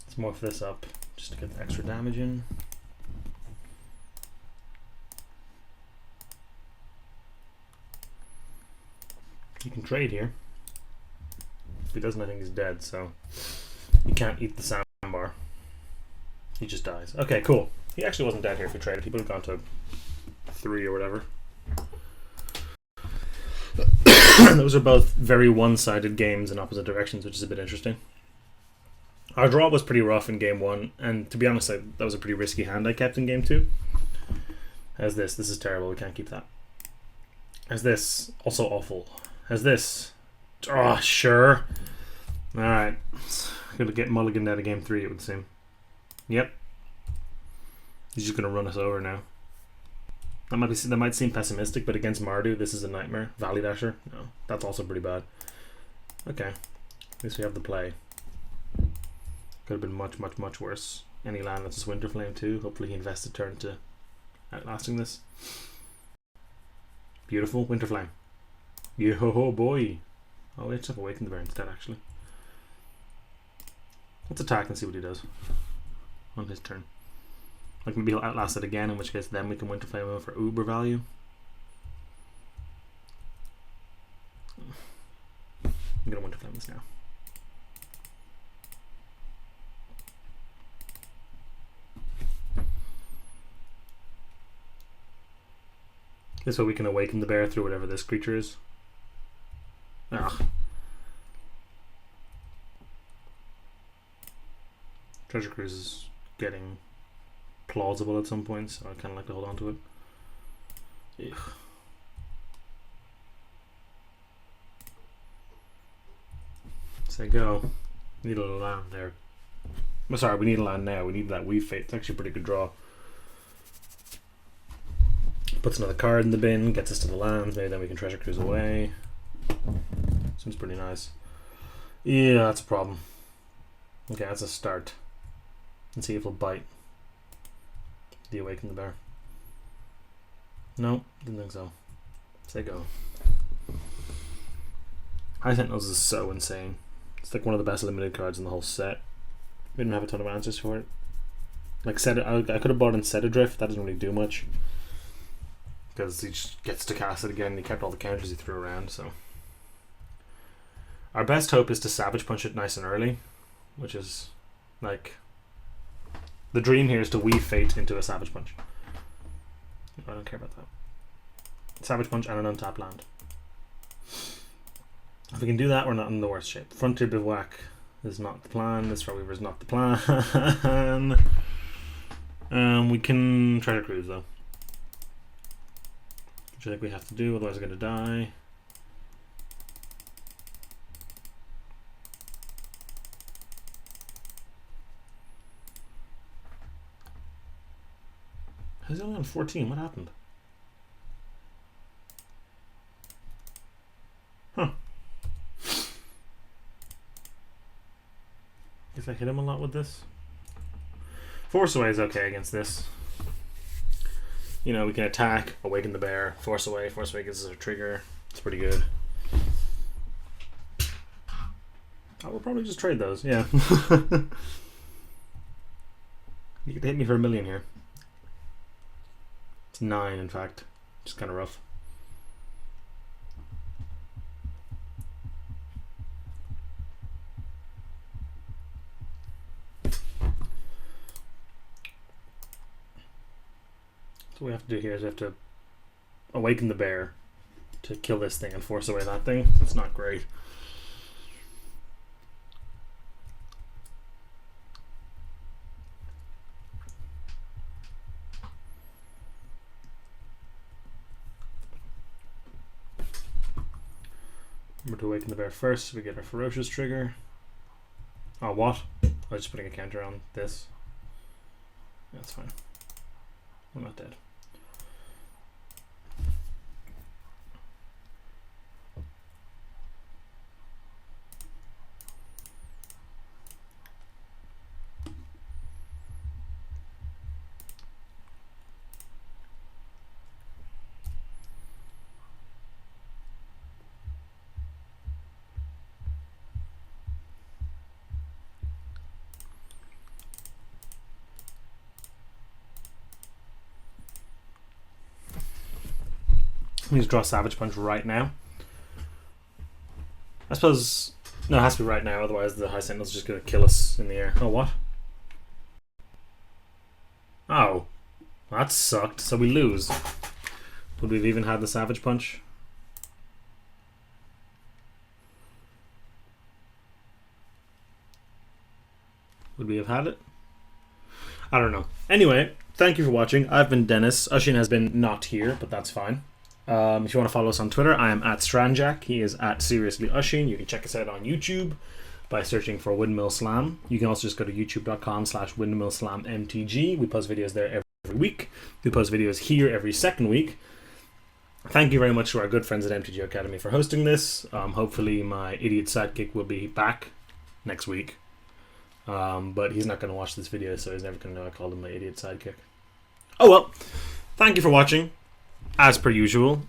Let's morph this up just to get the extra damage in. You can trade here. If he doesn't, I think he's dead, so you can't eat the Sandbar. He just dies. Okay, cool. He actually wasn't dead here if we traded. He would have gone to 3 or whatever. Those are both very one-sided games in opposite directions, which is a bit interesting. Our draw was pretty rough in game 1, and to be honest, that was a pretty risky hand I kept in game 2. As this is terrible. We can't keep that. As this, also awful. As this. Oh, sure. Alright. Gonna get mulliganed out of game 3, it would seem. Yep. He's just gonna run us over now. That might seem pessimistic, but against Mardu, this is a nightmare. Valley Dasher? No. That's also pretty bad. Okay. At least we have the play. Could have been much, much, much worse. Any land that's just Winter Flame too. Hopefully he invests a turn to outlasting this. Beautiful. Winter Flame. Yo boy. Oh, let's have Awaken the Bear instead, actually. Let's attack and see what he does on his turn. Like maybe he'll outlast it again, in which case then we can Winter Flame him for uber value. I'm gonna Winter Flame this now. This way we can awaken the bear through whatever this creature is. Ugh. Treasure Cruise is getting plausible at some point, so I kind of like to hold on to it. Ugh. Say go. Need a little land there. I'm sorry, we need a land now. We need that Weave Fate. It's actually a pretty good draw. Puts another card in the bin, gets us to the lands, maybe then we can Treasure Cruise away. Seems pretty nice. Yeah, that's a problem. Okay, that's a start. Let's see if we'll bite the Awaken the Bear. No, didn't think so. Say go. High Sentinels is so insane. It's like one of the best limited cards in the whole set. We didn't have a ton of answers for it. Like I could have bought in Set Adrift. That doesn't really do much because he just gets to cast it again. And he kept all the counters he threw around. So our best hope is to Savage Punch it nice and early, which is like the dream here is to weave Fate into a Savage Punch. I don't care about that. Savage Punch and an untapped land. If we can do that, we're not in the worst shape. Frontier Bivouac is not the plan. This Weaver is not the plan. We can Treasure Cruise though, which I think we have to do, otherwise we're going to die. He's only on 14. What happened? Huh. Guess I hit him a lot with this. Force Away is okay against this. You know, we can attack, awaken the bear, Force Away. Force Away gives us a trigger. It's pretty good. I will probably just trade those, yeah. You could hit me for $1 million here. It's 9, in fact. Just kind of rough. What we have to do here is we have to awaken the bear to kill this thing and force away that thing. It's not great. Remember to awaken the bear first so we get our ferocious trigger. Oh, what? I was just putting a counter on this. That's fine. I'm not dead. We just draw Savage Punch right now. I suppose... No, it has to be right now, otherwise the High Sentinel's just going to kill us in the air. Oh, what? Oh. That sucked. So we lose. Would we have even had the Savage Punch? Would we have had it? I don't know. Anyway, thank you for watching. I've been Dennis. Ushin has been not here, but that's fine. If you want to follow us on Twitter, I am at Stranjack. He is at Seriously Ushin. You can check us out on YouTube by searching for Windmill Slam. You can also just go to youtube.com/windmillslammtg. We post videos there every week. We post videos here every second week. Thank you very much to our good friends at MTGO Academy for hosting this. Hopefully my idiot sidekick will be back next week. But he's not going to watch this video, so he's never going to know I called him my idiot sidekick. Oh well, thank you for watching, as per usual,